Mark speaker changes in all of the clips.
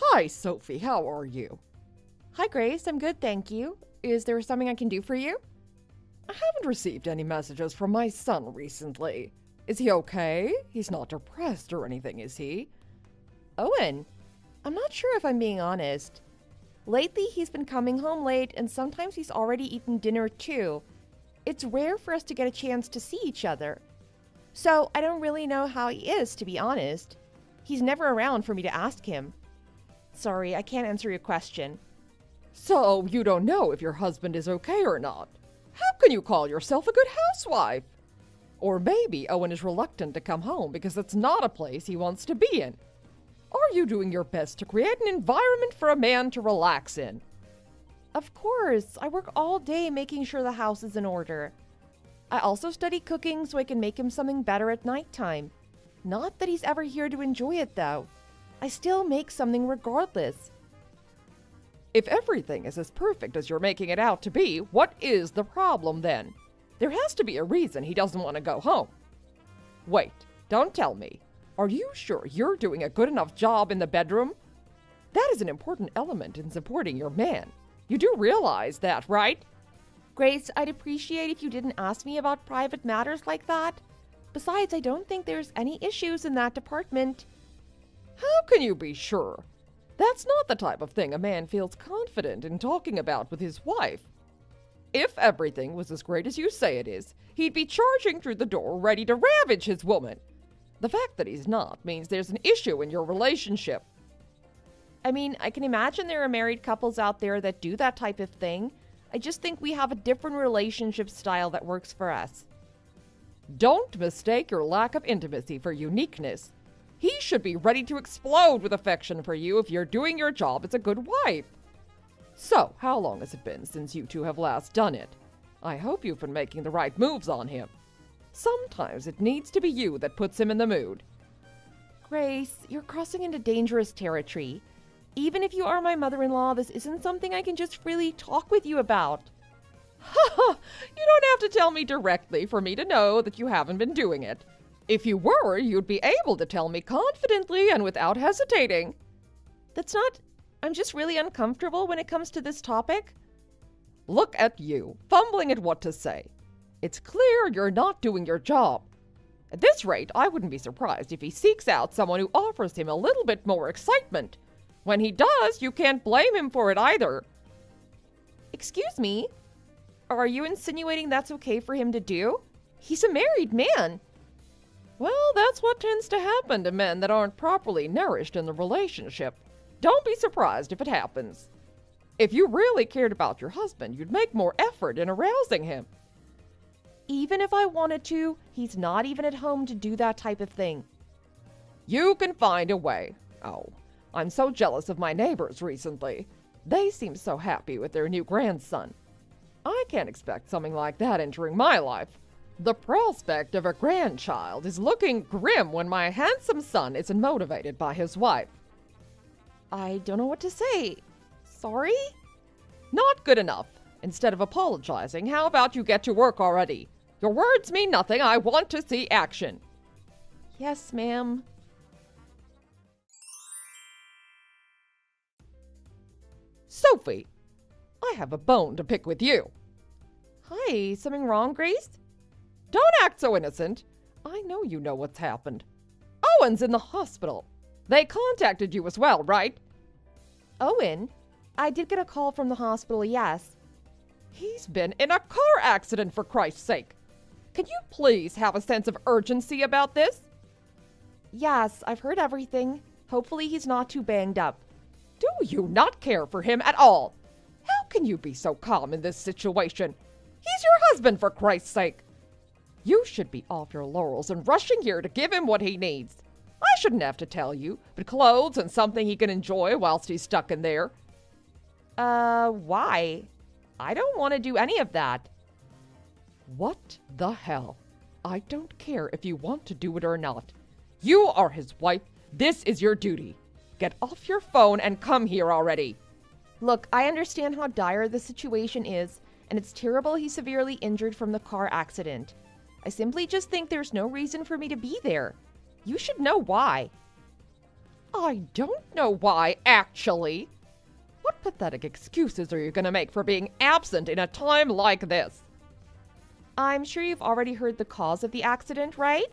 Speaker 1: Hi, Sophie. How are you?
Speaker 2: Hi, Grace. I'm good, thank you. Is there something I can do for you?
Speaker 1: I haven't received any messages from my son recently. Is he okay? He's not depressed or anything, is he?
Speaker 2: Owen, I'm not sure if I'm being honest. Lately, he's been coming home late, and sometimes he's already eaten dinner too. It's rare for us to get a chance to see each other. So I don't really know how he is, to be honest. He's never around for me to ask him. Sorry, I can't answer your question.
Speaker 1: So you don't know if your husband is okay or not? How can you call yourself a good housewife? Or maybe Owen is reluctant to come home because it's not a place he wants to be in. Are you doing your best to create an environment for a man to relax in?
Speaker 2: Of course, I work all day making sure the house is in order. I also study cooking so I can make him something better at nighttime. Not that he's ever here to enjoy it, though. I still make something regardless.
Speaker 1: If everything is as perfect as you're making it out to be, what is the problem then? There has to be a reason he doesn't want to go home. Wait, don't tell me. Are you sure you're doing a good enough job in the bedroom? That is an important element in supporting your man. You do realize that, right?
Speaker 2: Grace, I'd appreciate if you didn't ask me about private matters like that. Besides, I don't think there's any issues in that department.
Speaker 1: How can you be sure? That's not the type of thing a man feels confident in talking about with his wife. If everything was as great as you say it is, he'd be charging through the door ready to ravage his woman. The fact that he's not means there's an issue in your relationship.
Speaker 2: I mean, I can imagine there are married couples out there that do that type of thing. I just think we have a different relationship style that works for us.
Speaker 1: Don't mistake your lack of intimacy for uniqueness. He should be ready to explode with affection for you if you're doing your job as a good wife. So, how long has it been since you two have last done it? I hope you've been making the right moves on him. Sometimes it needs to be you that puts him in the mood.
Speaker 2: Grace, you're crossing into dangerous territory. Even if you are my mother-in-law, this isn't something I can just freely talk with you about.
Speaker 1: Ha ha! You don't have to tell me directly for me to know that you haven't been doing it. If you were, you'd be able to tell me confidently and without hesitating.
Speaker 2: I'm just really uncomfortable when it comes to this topic.
Speaker 1: Look at you, fumbling at what to say. It's clear you're not doing your job. At this rate, I wouldn't be surprised if he seeks out someone who offers him a little bit more excitement. When he does, you can't blame him for it either.
Speaker 2: Excuse me? Are you insinuating that's okay for him to do? He's a married man.
Speaker 1: Well, that's what tends to happen to men that aren't properly nourished in the relationship. Don't be surprised if it happens. If you really cared about your husband, you'd make more effort in arousing him.
Speaker 2: Even if I wanted to, he's not even at home to do that type of thing.
Speaker 1: You can find a way. Oh, I'm so jealous of my neighbors recently. They seem so happy with their new grandson. I can't expect something like that entering my life. The prospect of a grandchild is looking grim when my handsome son isn't motivated by his wife.
Speaker 2: I don't know what to say. Sorry?
Speaker 1: Not good enough. Instead of apologizing, how about you get to work already? Your words mean nothing. I want to see action.
Speaker 2: Yes, ma'am.
Speaker 1: Sophie, I have a bone to pick with you.
Speaker 2: Hi, something wrong, Grace?
Speaker 1: Don't act so innocent. I know you know what's happened. Owen's in the hospital. They contacted you as well, right?
Speaker 2: Owen? I did get a call from the hospital, yes.
Speaker 1: He's been in a car accident, for Christ's sake. Can you please have a sense of urgency about this?
Speaker 2: Yes, I've heard everything. Hopefully he's not too banged up.
Speaker 1: Do you not care for him at all? How can you be so calm in this situation? He's your husband, for Christ's sake. You should be off your laurels and rushing here to give him what he needs. I shouldn't have to tell you, but clothes and something he can enjoy whilst he's stuck in there.
Speaker 2: Why? I don't want to do any of that.
Speaker 1: What the hell? I don't care if you want to do it or not. You are his wife. This is your duty. Get off your phone and come here already.
Speaker 2: Look, I understand how dire the situation is, and it's terrible he's severely injured from the car accident. I simply just think there's no reason for me to be there. You should know why.
Speaker 1: I don't know why, actually. What pathetic excuses are you going to make for being absent in a time like this?
Speaker 2: I'm sure you've already heard the cause of the accident, right?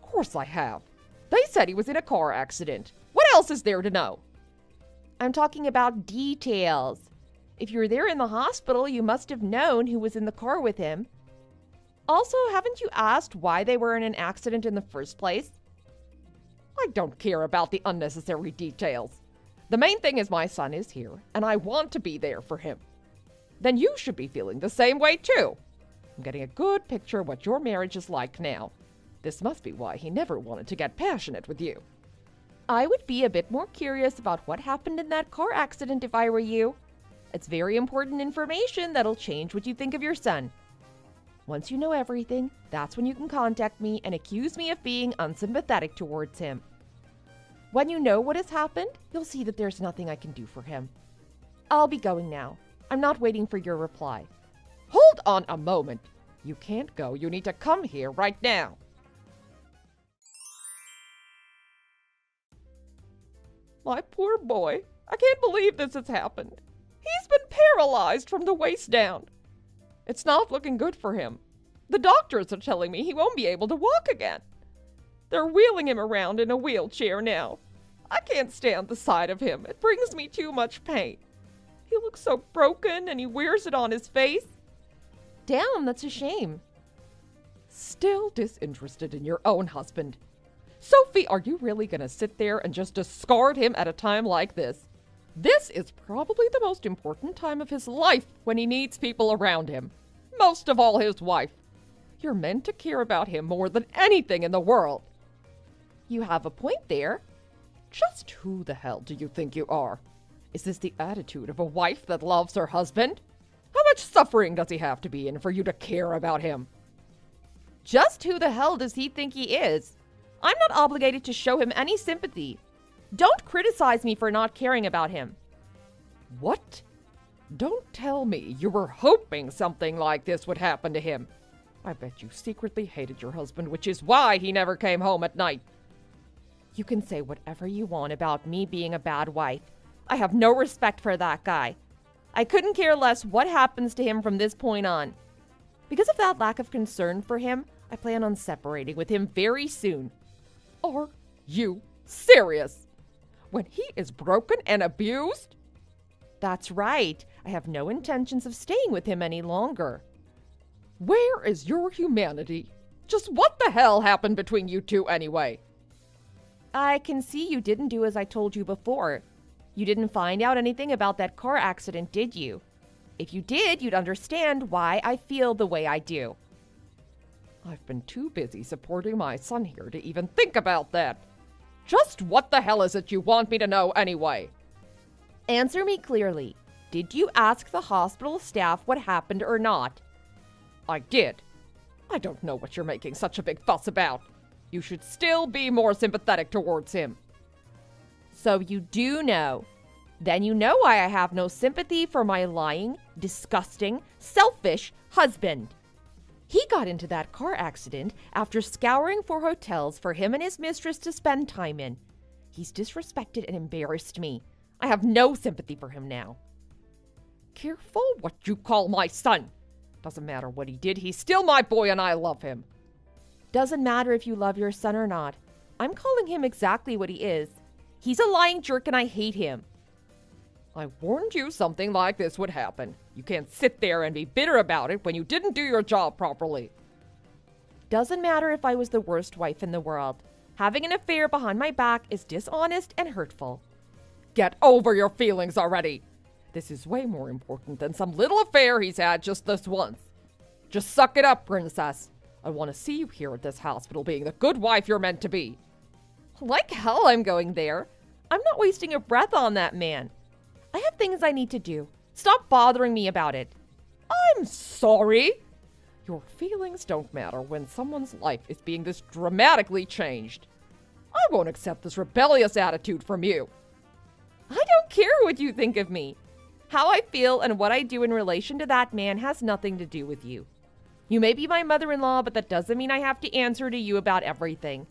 Speaker 1: Of course I have. They said he was in a car accident. What else is there to know?
Speaker 2: I'm talking about details. If you were there in the hospital, you must have known who was in the car with him. Also, haven't you asked why they were in an accident in the first place?
Speaker 1: I don't care about the unnecessary details. The main thing is my son is here, and I want to be there for him. Then you should be feeling the same way, too. I'm getting a good picture of what your marriage is like now. This must be why he never wanted to get passionate with you.
Speaker 2: I would be a bit more curious about what happened in that car accident if I were you. It's very important information that'll change what you think of your son. Once you know everything, that's when you can contact me and accuse me of being unsympathetic towards him. When you know what has happened, you'll see that there's nothing I can do for him. I'll be going now. I'm not waiting for your reply.
Speaker 1: Hold on a moment. You can't go. You need to come here right now. My poor boy. I can't believe this has happened. He's been paralyzed from the waist down. It's not looking good for him. The doctors are telling me he won't be able to walk again. They're wheeling him around in a wheelchair now. I can't stand the sight of him. It brings me too much pain. He looks so broken and he wears it on his face.
Speaker 2: Damn, that's a shame.
Speaker 1: Still disinterested in your own husband. Sophie, are you really going to sit there and just discard him at a time like this? This is probably the most important time of his life when he needs people around him. Most of all, his wife. You're meant to care about him more than anything in the world.
Speaker 2: You have a point there.
Speaker 1: Just who the hell do you think you are? Is this the attitude of a wife that loves her husband? How much suffering does he have to be in for you to care about him?
Speaker 2: Just who the hell does he think he is? I'm not obligated to show him any sympathy. Don't criticize me for not caring about him.
Speaker 1: What? Don't tell me you were hoping something like this would happen to him. I bet you secretly hated your husband, which is why he never came home at night.
Speaker 2: You can say whatever you want about me being a bad wife. I have no respect for that guy. I couldn't care less what happens to him from this point on. Because of that lack of concern for him, I plan on separating with him very soon.
Speaker 1: Are you serious? When he is broken and abused?
Speaker 2: That's right. I have no intentions of staying with him any longer.
Speaker 1: Where is your humanity? Just what the hell happened between you two anyway?
Speaker 2: I can see you didn't do as I told you before. You didn't find out anything about that car accident, did you? If you did, you'd understand why I feel the way I do.
Speaker 1: I've been too busy supporting my son here to even think about that. Just what the hell is it you want me to know anyway?
Speaker 2: Answer me clearly. Did you ask the hospital staff what happened or not?
Speaker 1: I did. I don't know what you're making such a big fuss about. You should still be more sympathetic towards him.
Speaker 2: So you do know. Then you know why I have no sympathy for my lying, disgusting, selfish husband. He got into that car accident after scouring for hotels for him and his mistress to spend time in. He's disrespected and embarrassed me. I have no sympathy for him now.
Speaker 1: Careful what you call my son. Doesn't matter what he did, he's still my boy and I love him.
Speaker 2: Doesn't matter if you love your son or not. I'm calling him exactly what he is. He's a lying jerk and I hate him.
Speaker 1: I warned you something like this would happen. You can't sit there and be bitter about it when you didn't do your job properly.
Speaker 2: Doesn't matter if I was the worst wife in the world. Having an affair behind my back is dishonest and hurtful.
Speaker 1: Get over your feelings already. This is way more important than some little affair he's had just this once. Just suck it up, princess. I want to see you here at this hospital being the good wife you're meant to be.
Speaker 2: Like hell I'm going there. I'm not wasting a breath on that man. I have things I need to do. Stop bothering me about it.
Speaker 1: I'm sorry. Your feelings don't matter when someone's life is being this dramatically changed. I won't accept this rebellious attitude from you.
Speaker 2: I don't care what you think of me. How I feel and what I do in relation to that man has nothing to do with you. You may be my mother-in-law, but that doesn't mean I have to answer to you about everything.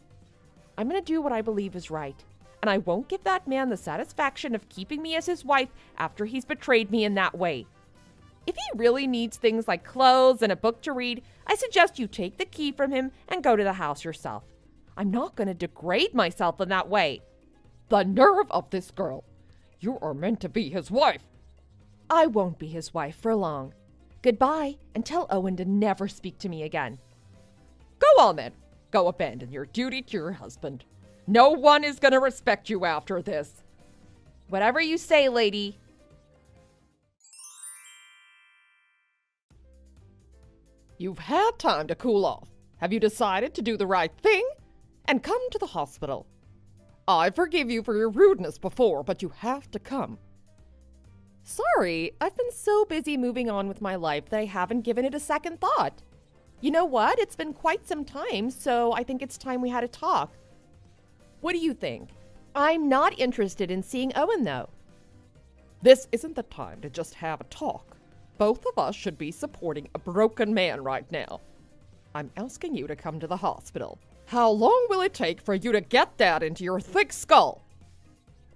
Speaker 2: I'm going to do what I believe is right.
Speaker 1: and I won't give that man the satisfaction of keeping me as his wife after he's betrayed me in that way. If he really needs things like clothes and a book to read, I suggest you take the key from him and go to the house yourself. I'm not going to degrade myself in that way.
Speaker 2: The nerve of this girl! You are meant to be his wife.
Speaker 1: I won't be his wife for long. Goodbye, and tell Owen to never speak to me again.
Speaker 2: Go on then. Go abandon your duty to your husband. No one is going to respect you after this.
Speaker 1: Whatever you say, lady.
Speaker 2: You've had time to cool off. Have you decided to do the right thing? And come to the hospital. I forgive you for your rudeness before, but you have to come.
Speaker 1: Sorry, I've been so busy moving on with my life that I haven't given it a second thought. You know what? It's been quite some time, so I think it's time we had a talk. What do you think? I'm not interested in seeing Owen, though.
Speaker 2: This isn't the time to just have a talk. Both of us should be supporting a broken man right now. I'm asking you to come to the hospital. How long will it take for you to get that into your thick skull?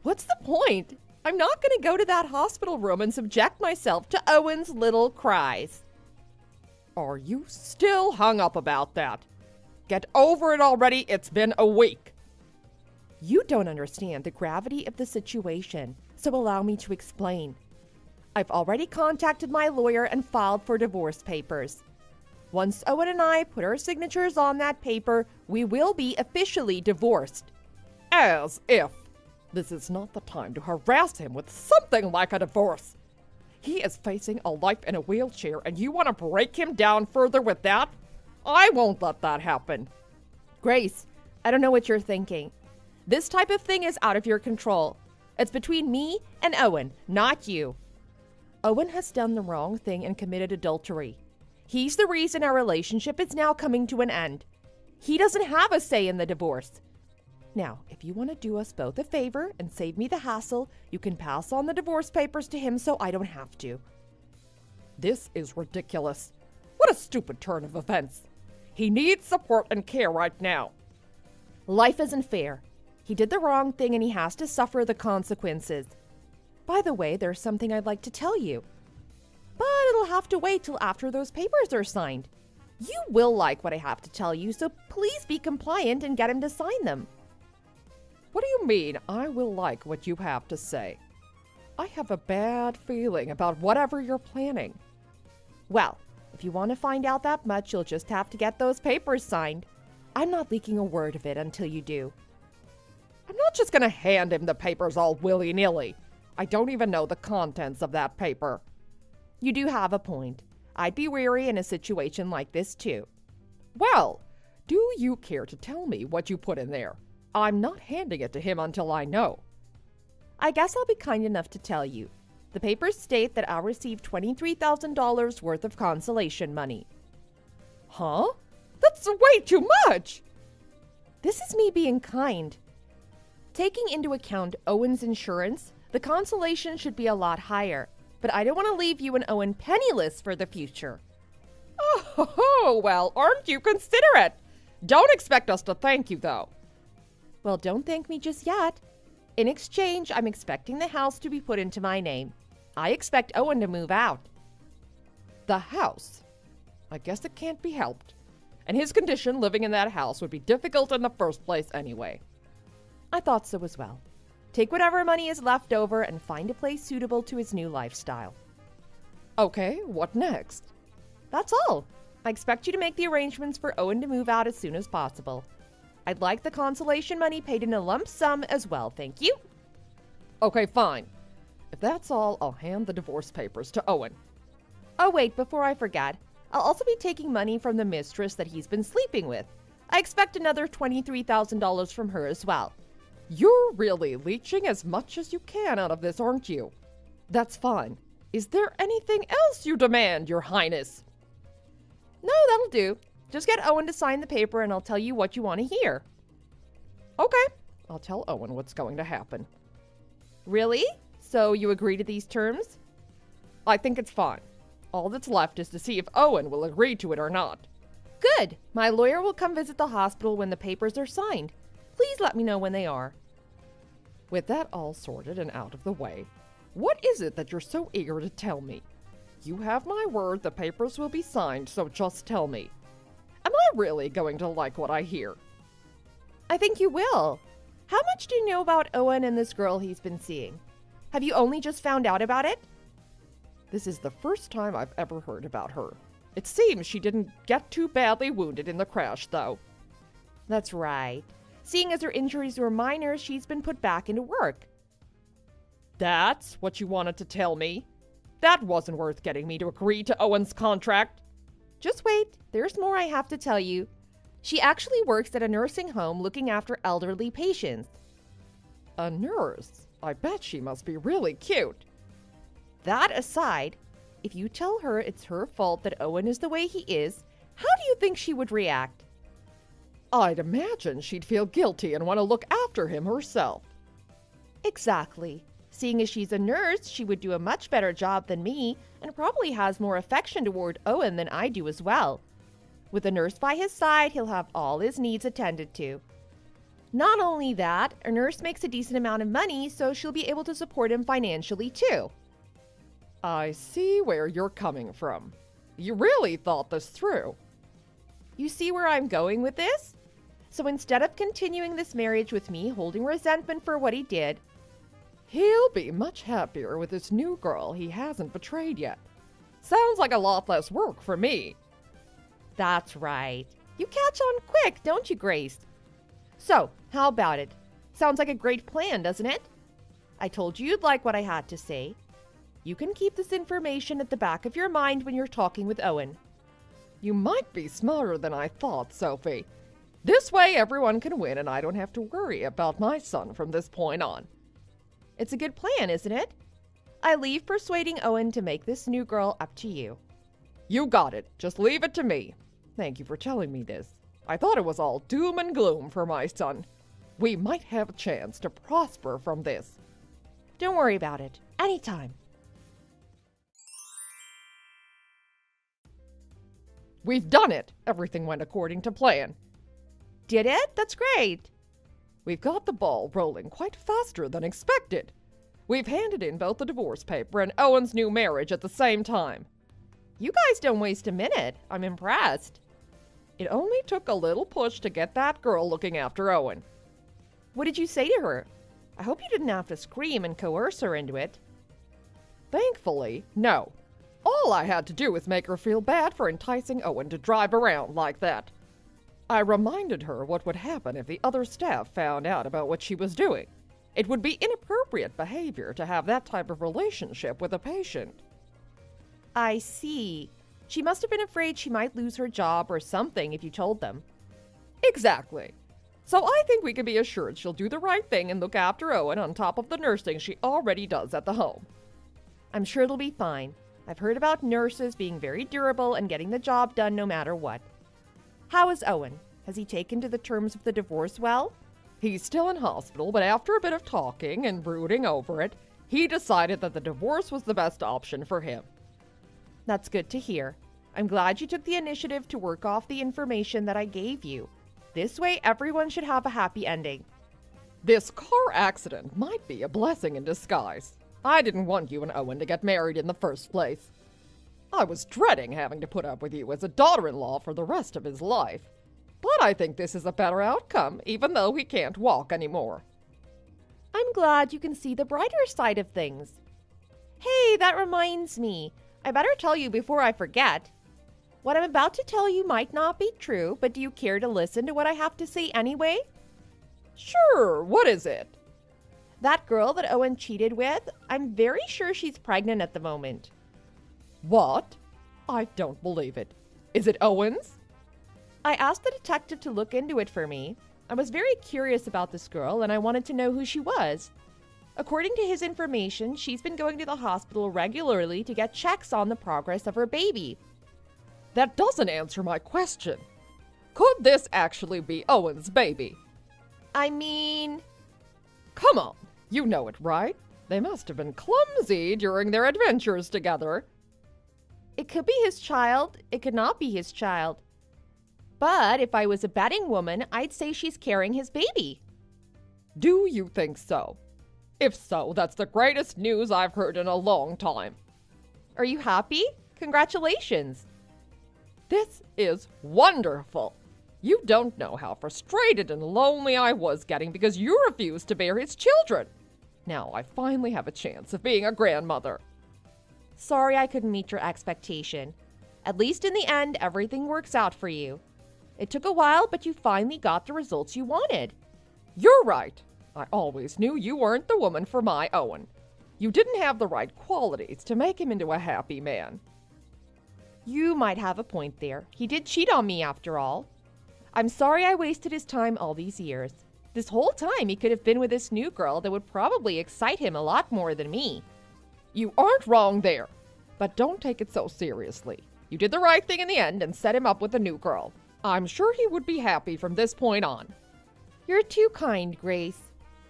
Speaker 1: What's the point? I'm not going to go to that hospital room and subject myself to Owen's little cries.
Speaker 2: Are you still hung up about that? Get over it already. It's been a week.
Speaker 1: You don't understand the gravity of the situation, so allow me to explain. I've already contacted my lawyer and filed for divorce papers. Once Owen and I put our signatures on that paper, we will be officially divorced.
Speaker 2: As if. This is not the time to harass him with something like a divorce. He is facing a life in a wheelchair, and you want to break him down further with that? I won't let that happen.
Speaker 1: Grace, I don't know what you're thinking. This type of thing is out of your control. It's between me and Owen, not you. Owen has done the wrong thing and committed adultery. He's the reason our relationship is now coming to an end. He doesn't have a say in the divorce. Now, if you want to do us both a favor and save me the hassle, you can pass on the divorce papers to him so I don't have to.
Speaker 2: This is ridiculous. What a stupid turn of events. He needs support and care right now.
Speaker 1: Life isn't fair. He did the wrong thing and he has to suffer the consequences. By the way, there's something I'd like to tell you. But it'll have to wait till after those papers are signed. You will like what I have to tell you, so please be compliant and get him to sign them.
Speaker 2: What do you mean, I will like what you have to say? I have a bad feeling about whatever you're planning.
Speaker 1: Well, if you want to find out that much, you'll just have to get those papers signed. I'm not leaking a word of it until you do.
Speaker 2: I'm not just going to hand him the papers all willy-nilly. I don't even know the contents of that paper.
Speaker 1: You do have a point. I'd be wary in a situation like this, too.
Speaker 2: Well, do you care to tell me what you put in there? I'm not handing it to him until I know.
Speaker 1: I guess I'll be kind enough to tell you. The papers state that I'll receive $23,000 worth of consolation money.
Speaker 2: Huh? That's way too much!
Speaker 1: This is me being kind. Taking into account Owen's insurance, the consolation should be a lot higher, but I don't want to leave you and Owen penniless for the future.
Speaker 2: Oh, well, aren't you considerate? Don't expect us to thank you, though.
Speaker 1: Well, don't thank me just yet. In exchange, I'm expecting the house to be put into my name. I expect Owen to move out.
Speaker 2: The house? I guess it can't be helped. And his condition living in that house would be difficult in the first place anyway.
Speaker 1: I thought so as well. Take whatever money is left over and find a place suitable to his new lifestyle.
Speaker 2: Okay, what next?
Speaker 1: That's all. I expect you to make the arrangements for Owen to move out as soon as possible. I'd like the consolation money paid in a lump sum as well, thank you.
Speaker 2: Okay, fine. If that's all, I'll hand the divorce papers to Owen.
Speaker 1: Oh wait, before I forget, I'll also be taking money from the mistress that he's been sleeping with. I expect another $23,000 from her as well.
Speaker 2: You're really leeching as much as you can out of this, aren't you? That's fine. Is there anything else you demand, Your Highness?
Speaker 1: No, that'll do. Just get Owen to sign the paper and I'll tell you what you want to hear.
Speaker 2: Okay, I'll tell Owen what's going to happen.
Speaker 1: Really? So you agree to these terms?
Speaker 2: I think it's fine. All that's left is to see if Owen will agree to it or not.
Speaker 1: Good. My lawyer will come visit the hospital when the papers are signed. Please let me know when they are. With that all sorted and out of the way, what is it that you're so eager to tell me? You have my word the papers will be signed, so just tell me. Am I really going to like what I hear?
Speaker 2: I think you will. How much do you know about Owen and this girl he's been seeing? Have you only just found out about it?
Speaker 1: This is the first time I've ever heard about her. It seems she didn't get too badly wounded in the crash, though.
Speaker 2: That's right. Seeing as her injuries were minor, she's been put back into work.
Speaker 1: That's what you wanted to tell me? That wasn't worth getting me to agree to Owen's contract.
Speaker 2: Just wait, there's more I have to tell you. She actually works at a nursing home looking after elderly patients.
Speaker 1: A nurse? I bet she must be really cute.
Speaker 2: That aside, if you tell her it's her fault that Owen is the way he is, how do you think she would react?
Speaker 1: I'd imagine she'd feel guilty and want to look after him herself.
Speaker 2: Exactly. Seeing as she's a nurse, she would do a much better job than me and probably has more affection toward Owen than I do as well. With a nurse by his side, he'll have all his needs attended to. Not only that, a nurse makes a decent amount of money, so she'll be able to support him financially too.
Speaker 1: I see where you're coming from. You really thought this through.
Speaker 2: You see where I'm going with this? So instead of continuing this marriage with me holding resentment for what he did,
Speaker 1: he'll be much happier with this new girl he hasn't betrayed yet. Sounds like a lot less work for me.
Speaker 2: That's right. You catch on quick, don't you, Grace? So, how about it? Sounds like a great plan, doesn't it? I told you you'd like what I had to say. You can keep this information at the back of your mind when you're talking with Owen.
Speaker 1: You might be smarter than I thought, Sophie. This way everyone can win and I don't have to worry about my son from this point on.
Speaker 2: It's a good plan, isn't it? I leave persuading Owen to make this new girl up to you.
Speaker 1: You got it. Just leave it to me. Thank you for telling me this. I thought it was all doom and gloom for my son. We might have a chance to prosper from this.
Speaker 2: Don't worry about it. Anytime.
Speaker 1: We've done it. Everything went according to plan.
Speaker 2: Did it? That's great.
Speaker 1: We've got the ball rolling quite faster than expected. We've handed in both the divorce paper and Owen's new marriage at the same time.
Speaker 2: You guys don't waste a minute. I'm impressed.
Speaker 1: It only took a little push to get that girl looking after Owen.
Speaker 2: What did you say to her? I hope you didn't have to scream and coerce her into it.
Speaker 1: Thankfully, no. All I had to do was make her feel bad for enticing Owen to drive around like that. I reminded her what would happen if the other staff found out about what she was doing. It would be inappropriate behavior to have that type of relationship with a patient.
Speaker 2: I see. She must have been afraid she might lose her job or something if you told them.
Speaker 1: Exactly. So I think we can be assured she'll do the right thing and look after Owen on top of the nursing she already does at the home.
Speaker 2: I'm sure it'll be fine. I've heard about nurses being very durable and getting the job done no matter what. How is Owen? Has he taken to the terms of the divorce well?
Speaker 1: He's still in hospital, but after a bit of talking and brooding over it, he decided that the divorce was the best option for him.
Speaker 2: That's good to hear. I'm glad you took the initiative to work off the information that I gave you. This way, everyone should have a happy ending.
Speaker 1: This car accident might be a blessing in disguise. I didn't want you and Owen to get married in the first place. I was dreading having to put up with you as a daughter-in-law for the rest of his life. But I think this is a better outcome, even though he can't walk anymore.
Speaker 2: I'm glad you can see the brighter side of things. Hey, that reminds me. I better tell you before I forget. What I'm about to tell you might not be true, but do you care to listen to what I have to say anyway?
Speaker 1: Sure, what is it?
Speaker 2: That girl that Owen cheated with, I'm very sure she's pregnant at the moment.
Speaker 1: What? I don't believe it. Is it Owen's?
Speaker 2: I asked the detective to look into it for me. I was very curious about this girl and I wanted to know who she was. According to his information, she's been going to the hospital regularly to get checks on the progress of her baby.
Speaker 1: That doesn't answer my question. Could this actually be Owen's baby?
Speaker 2: I mean...
Speaker 1: Come on, you know it, right? They must have been clumsy during their adventures together.
Speaker 2: It could be his child, it could not be his child. But if I was a betting woman, I'd say she's carrying his baby.
Speaker 1: Do you think so? If so, that's the greatest news I've heard in a long time.
Speaker 2: Are you happy? Congratulations.
Speaker 1: This is wonderful. You don't know how frustrated and lonely I was getting because you refused to bear his children. Now I finally have a chance of being a grandmother.
Speaker 2: Sorry I couldn't meet your expectation. At least in the end, everything works out for you. It took a while, but you finally got the results you wanted.
Speaker 1: You're right. I always knew you weren't the woman for my Owen. You didn't have the right qualities to make him into a happy man.
Speaker 2: You might have a point there. He did cheat on me after all. I'm sorry I wasted his time all these years. This whole time he could have been with this new girl that would probably excite him a lot more than me.
Speaker 1: You aren't wrong there, but don't take it so seriously. You did the right thing in the end and set him up with a new girl. I'm sure he would be happy from this point on.
Speaker 2: You're too kind, Grace.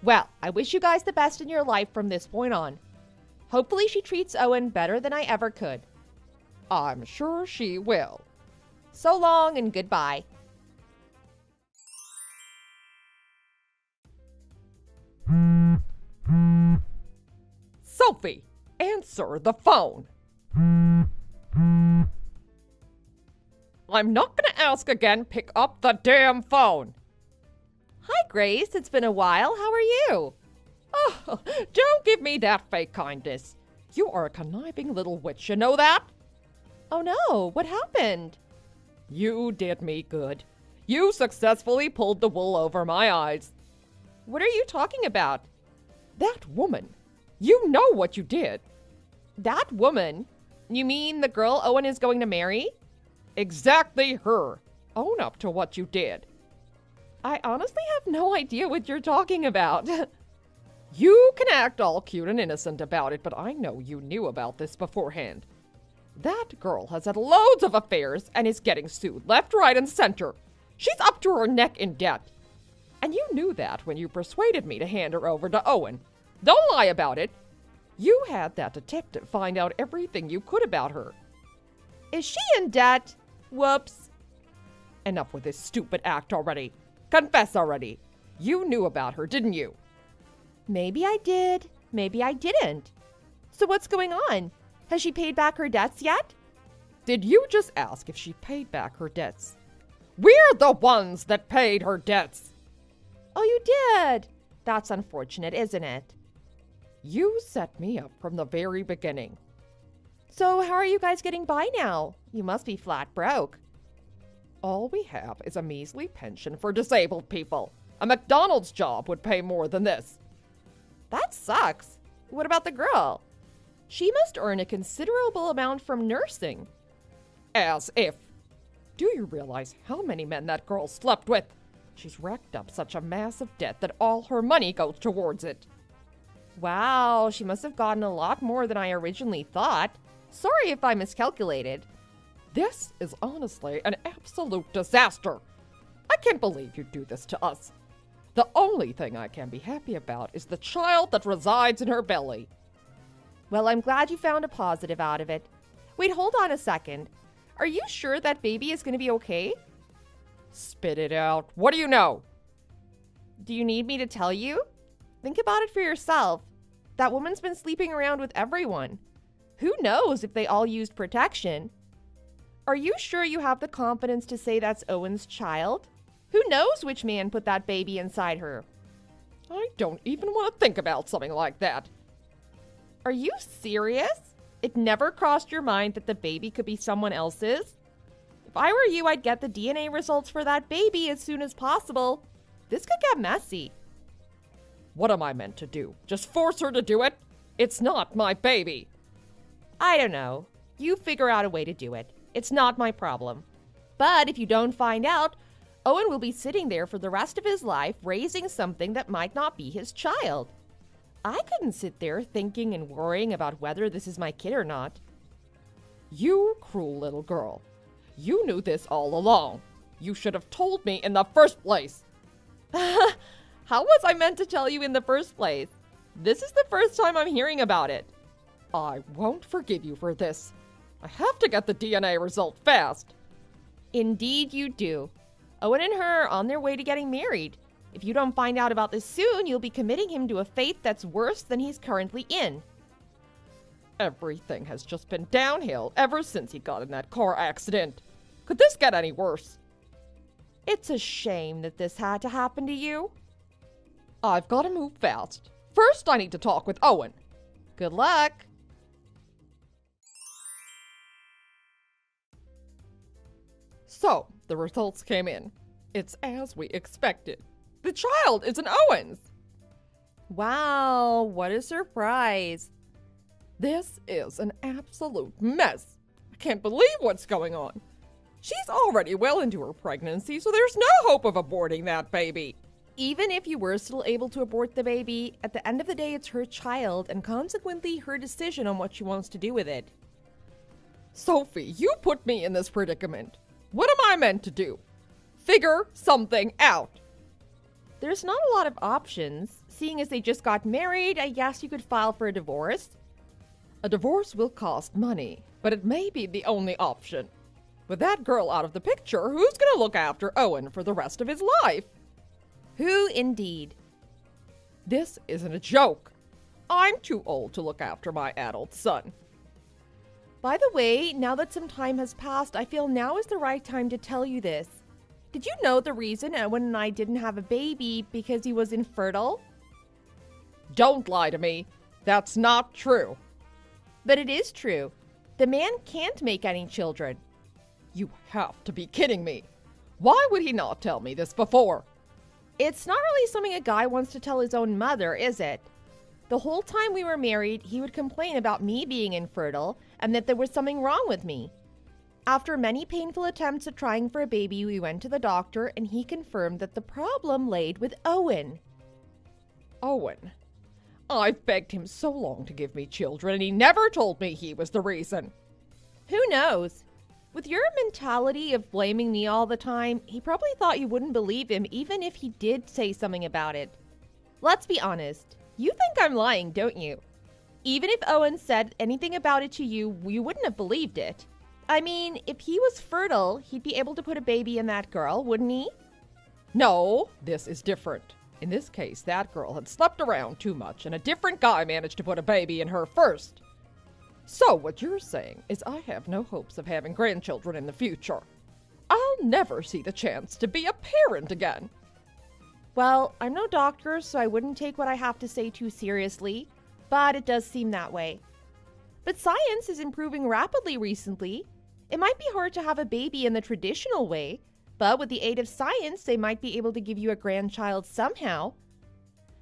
Speaker 2: Well, I wish you guys the best in your life from this point on. Hopefully she treats Owen better than I ever could.
Speaker 1: I'm sure she will.
Speaker 2: So long and goodbye.
Speaker 1: Sophie, answer the phone. I'm not gonna ask again. Pick up the damn phone.
Speaker 2: Hi, Grace. It's been a while. How are you?
Speaker 1: Oh, don't give me that fake kindness. You are a conniving little witch, you know that?
Speaker 2: Oh no, what happened?
Speaker 1: You did me good. You successfully pulled the wool over my eyes.
Speaker 2: What are you talking about?
Speaker 1: That woman. You know what you did.
Speaker 2: That woman? You mean the girl Owen is going to marry?
Speaker 1: Exactly her. Own up to what you did.
Speaker 2: I honestly have no idea what you're talking about.
Speaker 1: You can act all cute and innocent about it, but I know you knew about this beforehand. That girl has had loads of affairs and is getting sued left, right, and center. She's up to her neck in debt. And you knew that when you persuaded me to hand her over to Owen. Don't lie about it. You had that detective find out everything you could about her.
Speaker 2: Is she in debt? Whoops.
Speaker 1: Enough with this stupid act already. Confess already. You knew about her, didn't you?
Speaker 2: Maybe I did. Maybe I didn't. So what's going on? Has she paid back her debts yet?
Speaker 1: Did you just ask if she paid back her debts? We're the ones that paid her debts.
Speaker 2: Oh, you did? That's unfortunate, isn't it?
Speaker 1: You set me up from the very beginning.
Speaker 2: So how are you guys getting by now? You must be flat broke.
Speaker 1: All we have is a measly pension for disabled people. A McDonald's job would pay more than this.
Speaker 2: That sucks. What about the girl? She must earn a considerable amount from nursing.
Speaker 1: As if. Do you realize how many men that girl slept with? She's racked up such a massive debt that all her money goes towards it.
Speaker 2: Wow, she must have gotten a lot more than I originally thought. Sorry if I miscalculated.
Speaker 1: This is honestly an absolute disaster. I can't believe you do this to us. The only thing I can be happy about is the child that resides in her belly.
Speaker 2: Well, I'm glad you found a positive out of it. Wait, hold on a second. Are you sure that baby is going to be okay?
Speaker 1: Spit it out. What do you know?
Speaker 2: Do you need me to tell you? Think about it for yourself. That woman's been sleeping around with everyone. Who knows if they all used protection? Are you sure you have the confidence to say that's Owen's child? Who knows which man put that baby inside her?
Speaker 1: I don't even want to think about something like that.
Speaker 2: Are you serious? It never crossed your mind that the baby could be someone else's? If I were you, I'd get the DNA results for that baby as soon as possible. This could get messy.
Speaker 1: What am I meant to do? Just force her to do it? It's not my baby.
Speaker 2: I don't know. You figure out a way to do it. It's not my problem. But if you don't find out, Owen will be sitting there for the rest of his life raising something that might not be his child. I couldn't sit there thinking and worrying about whether this is my kid or not.
Speaker 1: You cruel little girl. You knew this all along. You should have told me in the first place.
Speaker 2: How was I meant to tell you in the first place? This is the first time I'm hearing about it.
Speaker 1: I won't forgive you for this. I have to get the DNA result fast.
Speaker 2: Indeed you do. Owen and her are on their way to getting married. If you don't find out about this soon, you'll be committing him to a fate that's worse than he's currently in.
Speaker 1: Everything has just been downhill ever since he got in that car accident. Could this get any worse?
Speaker 2: It's a shame that this had to happen to you.
Speaker 1: I've got to move fast. First, I need to talk with Owen.
Speaker 2: Good luck.
Speaker 1: So, the results came in. It's as we expected. The child is an Owen's.
Speaker 2: Wow, what a surprise.
Speaker 1: This is an absolute mess. I can't believe what's going on. She's already well into her pregnancy, so there's no hope of aborting that baby.
Speaker 2: Even if you were still able to abort the baby, at the end of the day, it's her child and consequently her decision on what she wants to do with it.
Speaker 1: Sophie, you put me in this predicament. What am I meant to do? Figure something out.
Speaker 2: There's not a lot of options. Seeing as they just got married, I guess you could file for a divorce.
Speaker 1: A divorce will cost money, but it may be the only option. With that girl out of the picture, who's gonna look after Owen for the rest of his life?
Speaker 2: Who indeed?
Speaker 1: This isn't a joke. I'm too old to look after my adult son.
Speaker 2: By the way, now that some time has passed, I feel now is the right time to tell you this. Did you know the reason Owen and I didn't have a baby because he was infertile?
Speaker 1: Don't lie to me. That's not true.
Speaker 2: But it is true. The man can't make any children.
Speaker 1: You have to be kidding me. Why would he not tell me this before?
Speaker 2: It's not really something a guy wants to tell his own mother, is it? The whole time we were married, he would complain about me being infertile and that there was something wrong with me. After many painful attempts at trying for a baby, we went to the doctor and he confirmed that the problem laid with Owen.
Speaker 1: Owen? I've begged him so long to give me children and he never told me he was the reason.
Speaker 2: Who knows? With your mentality of blaming me all the time, he probably thought you wouldn't believe him even if he did say something about it. Let's be honest. You think I'm lying, don't you? Even if Owen said anything about it to you, you wouldn't have believed it. I mean, if he was fertile, he'd be able to put a baby in that girl, wouldn't he?
Speaker 1: No, this is different. In this case, that girl had slept around too much and a different guy managed to put a baby in her first. So what you're saying is I have no hopes of having grandchildren in the future. I'll never see the chance to be a parent again.
Speaker 2: Well, I'm no doctor, so I wouldn't take what I have to say too seriously, but it does seem that way. But science is improving rapidly recently. It might be hard to have a baby in the traditional way, but with the aid of science, they might be able to give you a grandchild somehow.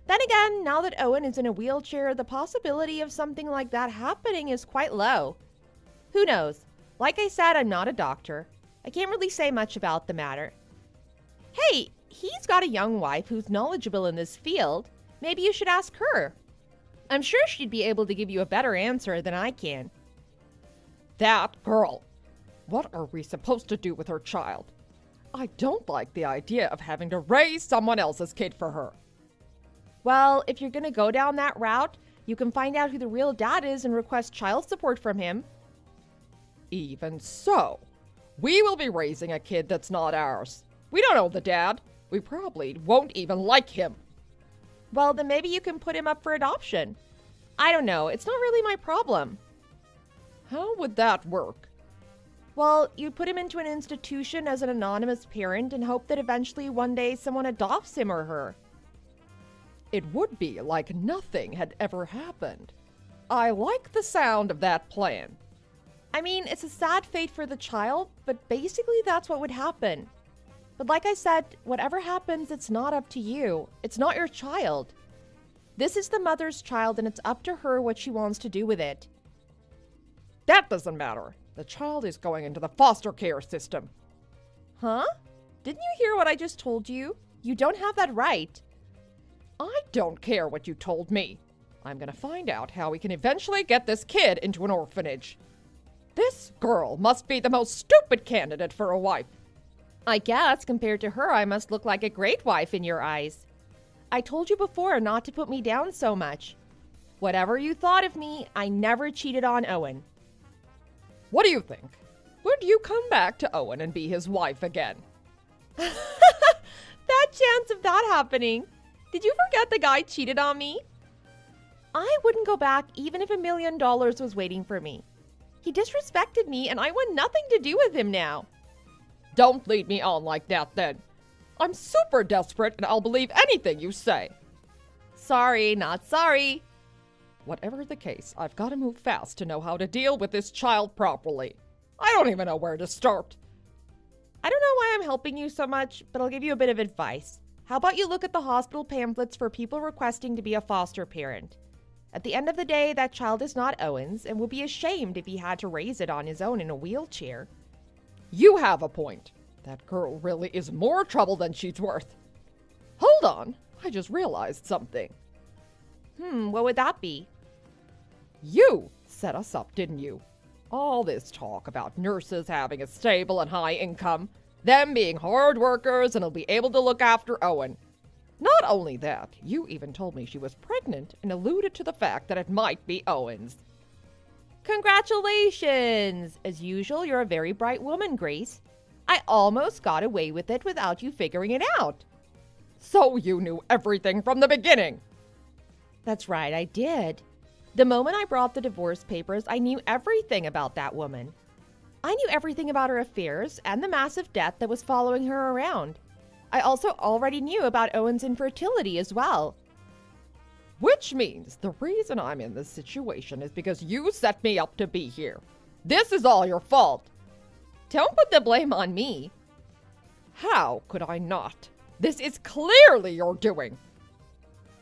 Speaker 2: Then again, now that Owen is in a wheelchair, the possibility of something like that happening is quite low. Who knows? Like I said, I'm not a doctor. I can't really say much about the matter. Hey, he's got a young wife who's knowledgeable in this field. Maybe you should ask her. I'm sure she'd be able to give you a better answer than I can.
Speaker 1: That girl. What are we supposed to do with her child? I don't like the idea of having to raise someone else's kid for her.
Speaker 2: Well, if you're gonna go down that route, you can find out who the real dad is and request child support from him.
Speaker 1: Even so, we will be raising a kid that's not ours. We don't know the dad. We probably won't even like him.
Speaker 2: Well, then maybe you can put him up for adoption. I don't know, it's not really my problem.
Speaker 1: How would that work?
Speaker 2: Well, you put him into an institution as an anonymous parent and hope that eventually one day someone adopts him or her.
Speaker 1: It would be like nothing had ever happened. I like the sound of that plan.
Speaker 2: I mean, it's a sad fate for the child, but basically that's what would happen. But like I said, whatever happens, it's not up to you. It's not your child. This is the mother's child and it's up to her what she wants to do with it.
Speaker 1: That doesn't matter. The child is going into the foster care system.
Speaker 2: Huh? Didn't you hear what I just told you? You don't have that right.
Speaker 1: I don't care what you told me. I'm gonna find out how we can eventually get this kid into an orphanage. This girl must be the most stupid candidate for a wife.
Speaker 2: I guess compared to her, I must look like a great wife in your eyes. I told you before not to put me down so much. Whatever you thought of me, I never cheated on Owen.
Speaker 1: What do you think? Would you come back to Owen and be his wife again?
Speaker 2: that chance of that happening? Did you forget the guy cheated on me? I wouldn't go back even if $1 million was waiting for me. He disrespected me and I want nothing to do with him now.
Speaker 1: Don't lead me on like that then. I'm super desperate and I'll believe anything you say.
Speaker 2: Sorry, not sorry.
Speaker 1: Whatever the case, I've got to move fast to know how to deal with this child properly. I don't even know where to start.
Speaker 2: I don't know why I'm helping you so much, but I'll give you a bit of advice. How about you look at the hospital pamphlets for people requesting to be a foster parent? At the end of the day, that child is not Owen's and would be ashamed if he had to raise it on his own in a wheelchair.
Speaker 1: You have a point. That girl really is more trouble than she's worth. Hold on, I just realized something.
Speaker 2: What would that be?
Speaker 1: You set us up, didn't you? All this talk about nurses having a stable and high income, them being hard workers and will be able to look after Owen. Not only that, you even told me she was pregnant and alluded to the fact that it might be Owen's.
Speaker 2: Congratulations! As usual, you're a very bright woman, Grace. I almost got away with it without you figuring it out.
Speaker 1: So you knew everything from the beginning.
Speaker 2: That's right, I did. The moment I brought the divorce papers, I knew everything about that woman. I knew everything about her affairs and the massive debt that was following her around. I also already knew about Owen's infertility as well.
Speaker 1: Which means the reason I'm in this situation is because you set me up to be here. This is all your fault.
Speaker 2: Don't put the blame on me.
Speaker 1: How could I not? This is clearly your doing.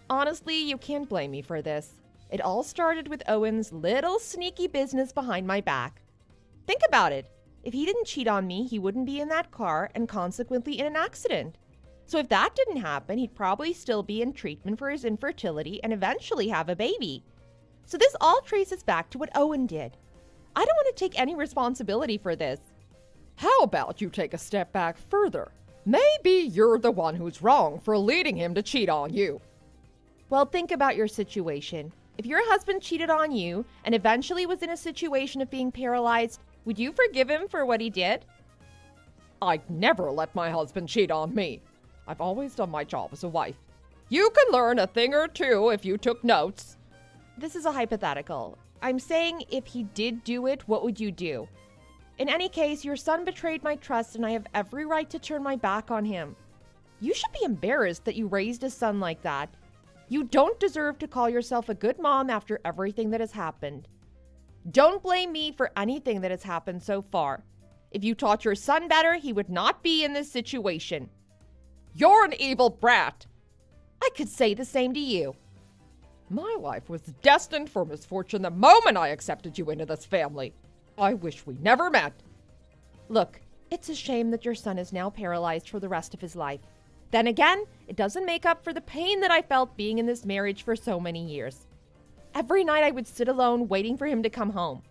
Speaker 2: Honestly, you can't blame me for this. It all started with Owen's little sneaky business behind my back. Think about it. If he didn't cheat on me, he wouldn't be in that car and consequently in an accident. So if that didn't happen, he'd probably still be in treatment for his infertility and eventually have a baby. So this all traces back to what Owen did. I don't want to take any responsibility for this.
Speaker 1: How about you take a step back further? Maybe you're the one who's wrong for leading him to cheat on you.
Speaker 2: Well, think about your situation. If your husband cheated on you and eventually was in a situation of being paralyzed, would you forgive him for what he did?
Speaker 1: I'd never let my husband cheat on me. I've always done my job as a wife. You can learn a thing or two if you took notes.
Speaker 2: This is a hypothetical. I'm saying if he did do it, what would you do? In any case, your son betrayed my trust and I have every right to turn my back on him. You should be embarrassed that you raised a son like that. You don't deserve to call yourself a good mom after everything that has happened. Don't blame me for anything that has happened so far. If you taught your son better, he would not be in this situation.
Speaker 1: You're an evil brat.
Speaker 2: I could say the same to you.
Speaker 1: My life was destined for misfortune the moment I accepted you into this family. I wish we never met.
Speaker 2: Look, it's a shame that your son is now paralyzed for the rest of his life. Then again, it doesn't make up for the pain that I felt being in this marriage for so many years. Every night I would sit alone waiting for him to come home.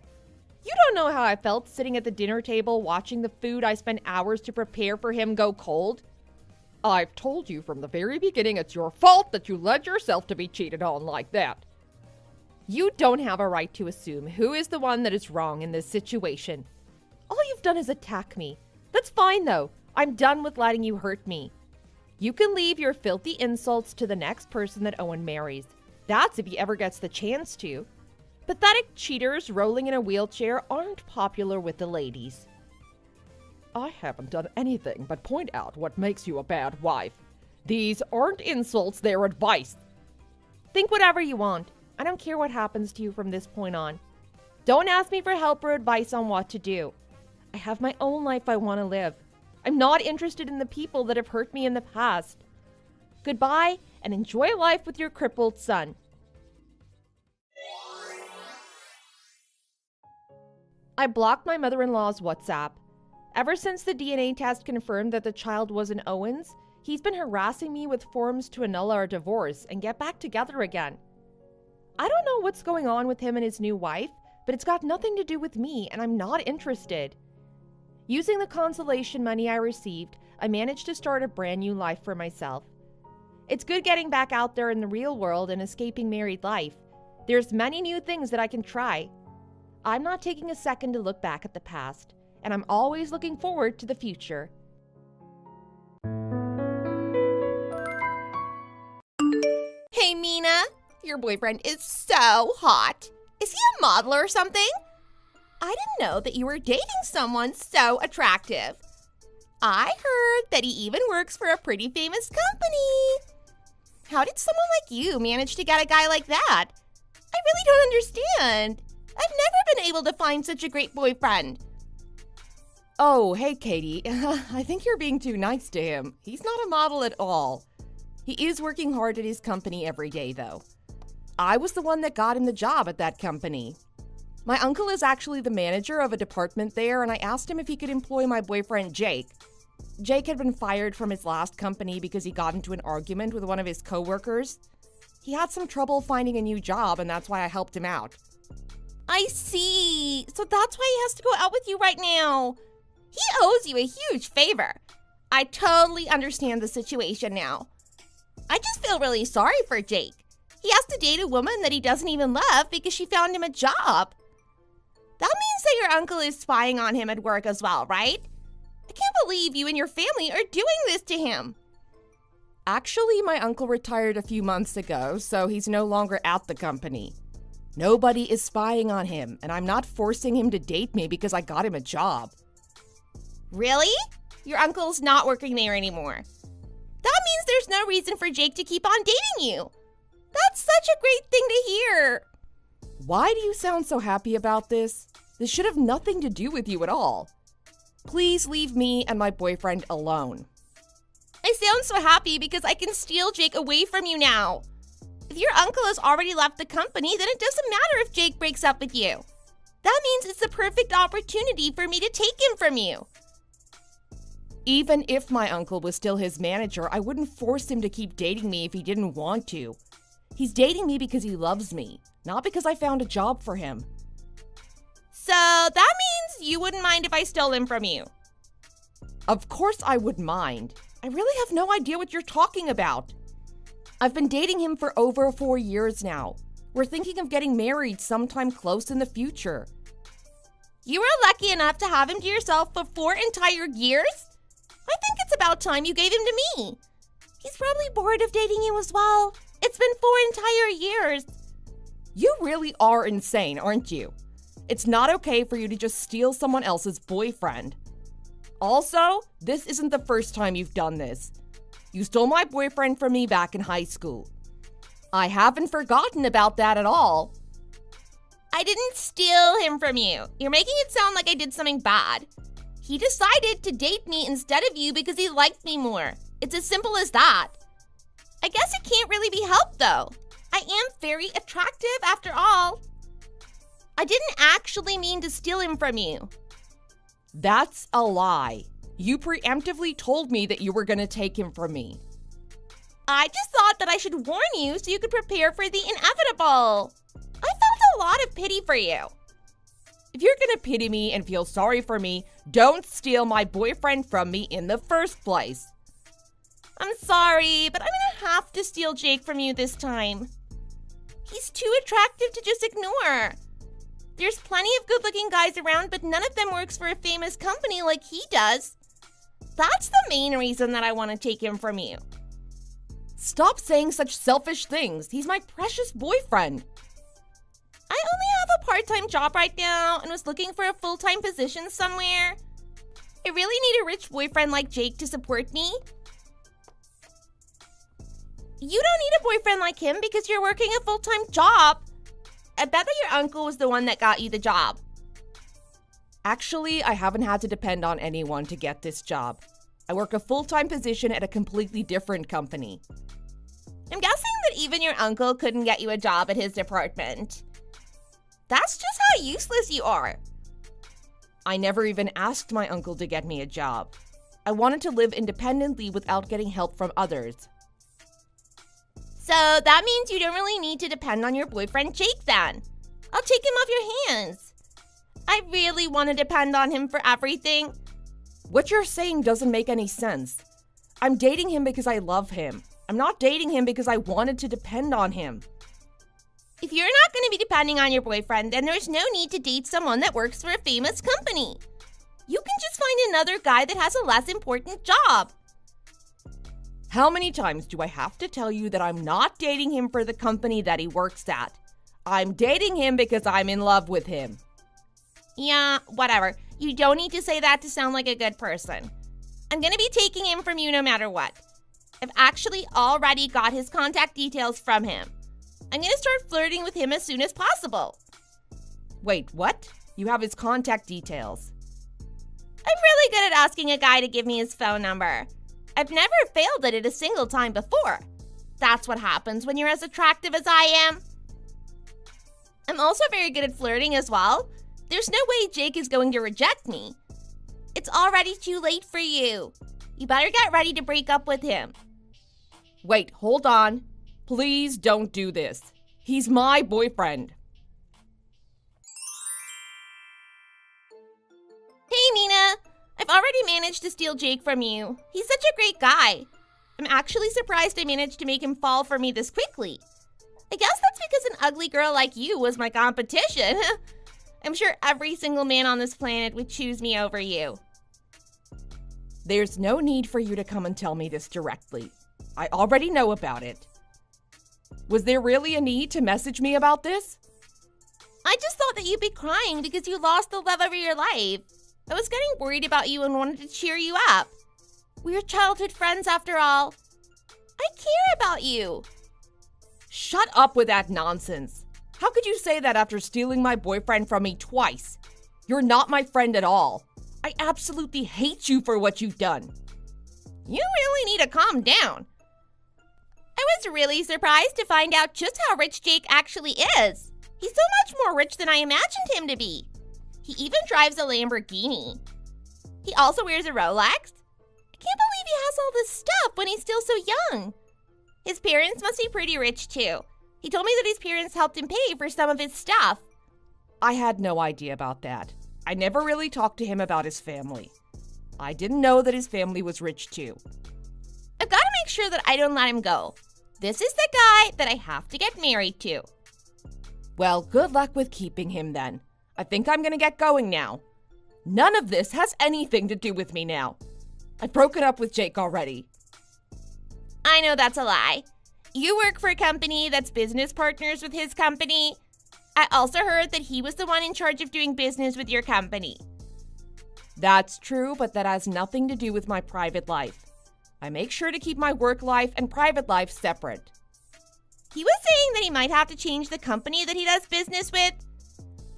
Speaker 2: You don't know how I felt sitting at the dinner table watching the food I spent hours to prepare for him go cold.
Speaker 1: I've told you from the very beginning it's your fault that you led yourself to be cheated on like that.
Speaker 2: You don't have a right to assume who is the one that is wrong in this situation. All you've done is attack me. That's fine though. I'm done with letting you hurt me. You can leave your filthy insults to the next person that Owen marries. That's if he ever gets the chance to. Pathetic cheaters rolling in a wheelchair aren't popular with the ladies.
Speaker 1: I haven't done anything but point out what makes you a bad wife. These aren't insults, they're advice.
Speaker 2: Think whatever you want. I don't care what happens to you from this point on. Don't ask me for help or advice on what to do. I have my own life I want to live. I'm not interested in the people that have hurt me in the past. Goodbye, and enjoy life with your crippled son. I blocked my mother-in-law's WhatsApp. Ever since the DNA test confirmed that the child wasn't Owen's, he's been harassing me with forms to annul our divorce and get back together again. I don't know what's going on with him and his new wife, but it's got nothing to do with me, and I'm not interested. Using the consolation money I received, I managed to start a brand new life for myself. It's good getting back out there in the real world and escaping married life. There's many new things that I can try. I'm not taking a second to look back at the past, and I'm always looking forward to the future. Your boyfriend is so hot. Is he a model or something? I didn't know that you were dating someone so attractive. I heard that he even works for a pretty famous company. How did someone like you manage to get a guy like that? I really don't understand. I've never been able to find such a great boyfriend.
Speaker 1: Oh, hey, Katie. I think you're being too nice to him. He's not a model at all. He is working hard at his company every day, though. I was the one that got him the job at that company. My uncle is actually the manager of a department there, and I asked him if he could employ my boyfriend, Jake. Jake had been fired from his last company because he got into an argument with one of his coworkers. He had some trouble finding a new job, and that's why I helped him out.
Speaker 2: I see. So that's why he has to go out with you right now. He owes you a huge favor. I totally understand the situation now. I just feel really sorry for Jake. He has to date a woman that he doesn't even love because she found him a job. That means that your uncle is spying on him at work as well, right? I can't believe you and your family are doing this to him.
Speaker 1: Actually, my uncle retired a few months ago, so he's no longer at the company. Nobody is spying on him, and I'm not forcing him to date me because I got him a job.
Speaker 2: Really? Your uncle's not working there anymore. That means there's no reason for Jake to keep on dating you. That's such a great thing to hear.
Speaker 1: Why do you sound so happy about this? This should have nothing to do with you at all. Please leave me and my boyfriend alone.
Speaker 2: I sound so happy because I can steal Jake away from you now. If your uncle has already left the company, then it doesn't matter if Jake breaks up with you. That means it's the perfect opportunity for me to take him from you.
Speaker 1: Even if my uncle was still his manager, I wouldn't force him to keep dating me if he didn't want to. He's dating me because he loves me, not because I found a job for him.
Speaker 2: So that means you wouldn't mind if I stole him from you?
Speaker 1: Of course I would mind. I really have no idea what you're talking about. I've been dating him for over 4 years now. We're thinking of getting married sometime close in the future.
Speaker 2: You were lucky enough to have him to yourself for 4 entire years? I think it's about time you gave him to me. He's probably bored of dating you as well. It's been 4 entire years.
Speaker 1: You really are insane, aren't you? It's not okay for you to just steal someone else's boyfriend. Also, this isn't the first time you've done this. You stole my boyfriend from me back in high school. I haven't forgotten about that at all.
Speaker 2: I didn't steal him from you. You're making it sound like I did something bad. He decided to date me instead of you because he liked me more. It's as simple as that. I guess it can't really be helped though. I am very attractive after all. I didn't actually mean to steal him from you.
Speaker 1: That's a lie. You preemptively told me that you were going to take him from me.
Speaker 2: I just thought that I should warn you so you could prepare for the inevitable. I felt a lot of pity for you.
Speaker 1: If you're going to pity me and feel sorry for me, don't steal my boyfriend from me in the first place.
Speaker 2: I'm sorry, but I'm gonna have to steal Jake from you this time. He's too attractive to just ignore. There's plenty of good-looking guys around, but none of them works for a famous company like he does. That's the main reason that I want to take him from you.
Speaker 1: Stop saying such selfish things. He's my precious boyfriend.
Speaker 2: I only have a part-time job right now and was looking for a full-time position somewhere. I really need a rich boyfriend like Jake to support me. You don't need a boyfriend like him because you're working a full-time job. I bet that your uncle was the one that got you the job.
Speaker 1: Actually, I haven't had to depend on anyone to get this job. I work a full-time position at a completely different company.
Speaker 2: I'm guessing that even your uncle couldn't get you a job at his department. That's just how useless you are.
Speaker 1: I never even asked my uncle to get me a job. I wanted to live independently without getting help from others.
Speaker 2: So that means you don't really need to depend on your boyfriend Jake then. I'll take him off your hands. I really want to depend on him for everything.
Speaker 1: What you're saying doesn't make any sense. I'm dating him because I love him. I'm not dating him because I wanted to depend on him.
Speaker 2: If you're not going to be depending on your boyfriend, then there's no need to date someone that works for a famous company. You can just find another guy that has a less important job.
Speaker 1: How many times do I have to tell you that I'm not dating him for the company that he works at? I'm dating him because I'm in love with him.
Speaker 2: Yeah, whatever. You don't need to say that to sound like a good person. I'm gonna be taking him from you no matter what. I've actually already got his contact details from him. I'm gonna start flirting with him as soon as possible.
Speaker 1: Wait, what? You have his contact details.
Speaker 2: I'm really good at asking a guy to give me his phone number. I've never failed at it a single time before. That's what happens when you're as attractive as I am. I'm also very good at flirting as well. There's no way Jake is going to reject me. It's already too late for you. You better get ready to break up with him.
Speaker 1: Wait, hold on. Please don't do this. He's my boyfriend.
Speaker 2: Hey, Mina. I've already managed to steal Jake from you. He's such a great guy. I'm actually surprised I managed to make him fall for me this quickly. I guess that's because an ugly girl like you was my competition. I'm sure every single man on this planet would choose me over you.
Speaker 1: There's no need for you to come and tell me this directly. I already know about it. Was there really a need to message me about this?
Speaker 2: I just thought that you'd be crying because you lost the love of your life. I was getting worried about you and wanted to cheer you up. We're childhood friends after all. I care about you.
Speaker 1: Shut up with that nonsense. How could you say that after stealing my boyfriend from me twice? You're not my friend at all. I absolutely hate you for what you've done.
Speaker 2: You really need to calm down. I was really surprised to find out just how rich Jake actually is. He's so much more rich than I imagined him to be. He even drives a Lamborghini. He also wears a Rolex. I can't believe he has all this stuff when he's still so young. His parents must be pretty rich too. He told me that his parents helped him pay for some of his stuff.
Speaker 1: I had no idea about that. I never really talked to him about his family. I didn't know that his family was rich too.
Speaker 2: I've got to make sure that I don't let him go. This is the guy that I have to get married to.
Speaker 1: Well, good luck with keeping him then. I think I'm gonna get going now. None of this has anything to do with me now. I've broken up with Jake already.
Speaker 2: I know that's a lie. You work for a company that's business partners with his company. I also heard that he was the one in charge of doing business with your company.
Speaker 1: That's true, but that has nothing to do with my private life. I make sure to keep my work life and private life separate.
Speaker 2: He was saying that he might have to change the company that he does business with.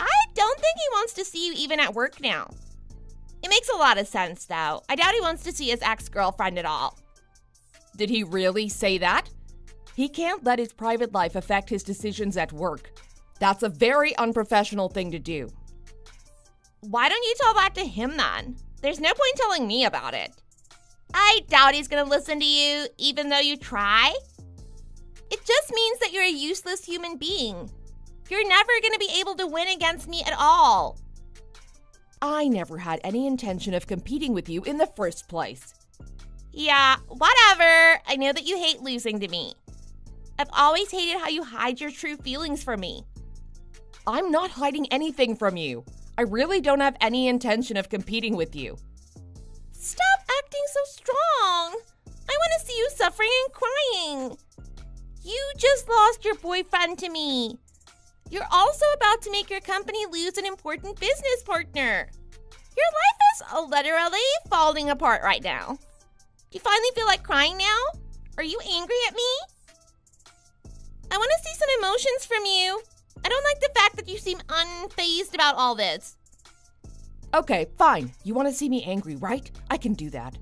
Speaker 2: I don't think he wants to see you even at work now. It makes a lot of sense, though. I doubt he wants to see his ex-girlfriend at all.
Speaker 1: Did he really say that? He can't let his private life affect his decisions at work. That's a very unprofessional thing to do.
Speaker 2: Why don't you tell that to him then? There's no point telling me about it. I doubt he's gonna listen to you, even though you try. It just means that you're a useless human being. You're never gonna be able to win against me at all.
Speaker 1: I never had any intention of competing with you in the first place.
Speaker 2: Yeah, whatever. I know that you hate losing to me. I've always hated how you hide your true feelings from me.
Speaker 1: I'm not hiding anything from you. I really don't have any intention of competing with you.
Speaker 2: Stop acting so strong. I want to see you suffering and crying. You just lost your boyfriend to me. You're also about to make your company lose an important business partner. Your life is literally falling apart right now. Do you finally feel like crying now? Are you angry at me? I want to see some emotions from you. I don't like the fact that you seem unfazed about all this.
Speaker 1: Okay, fine. You want to see me angry, right? I can do that.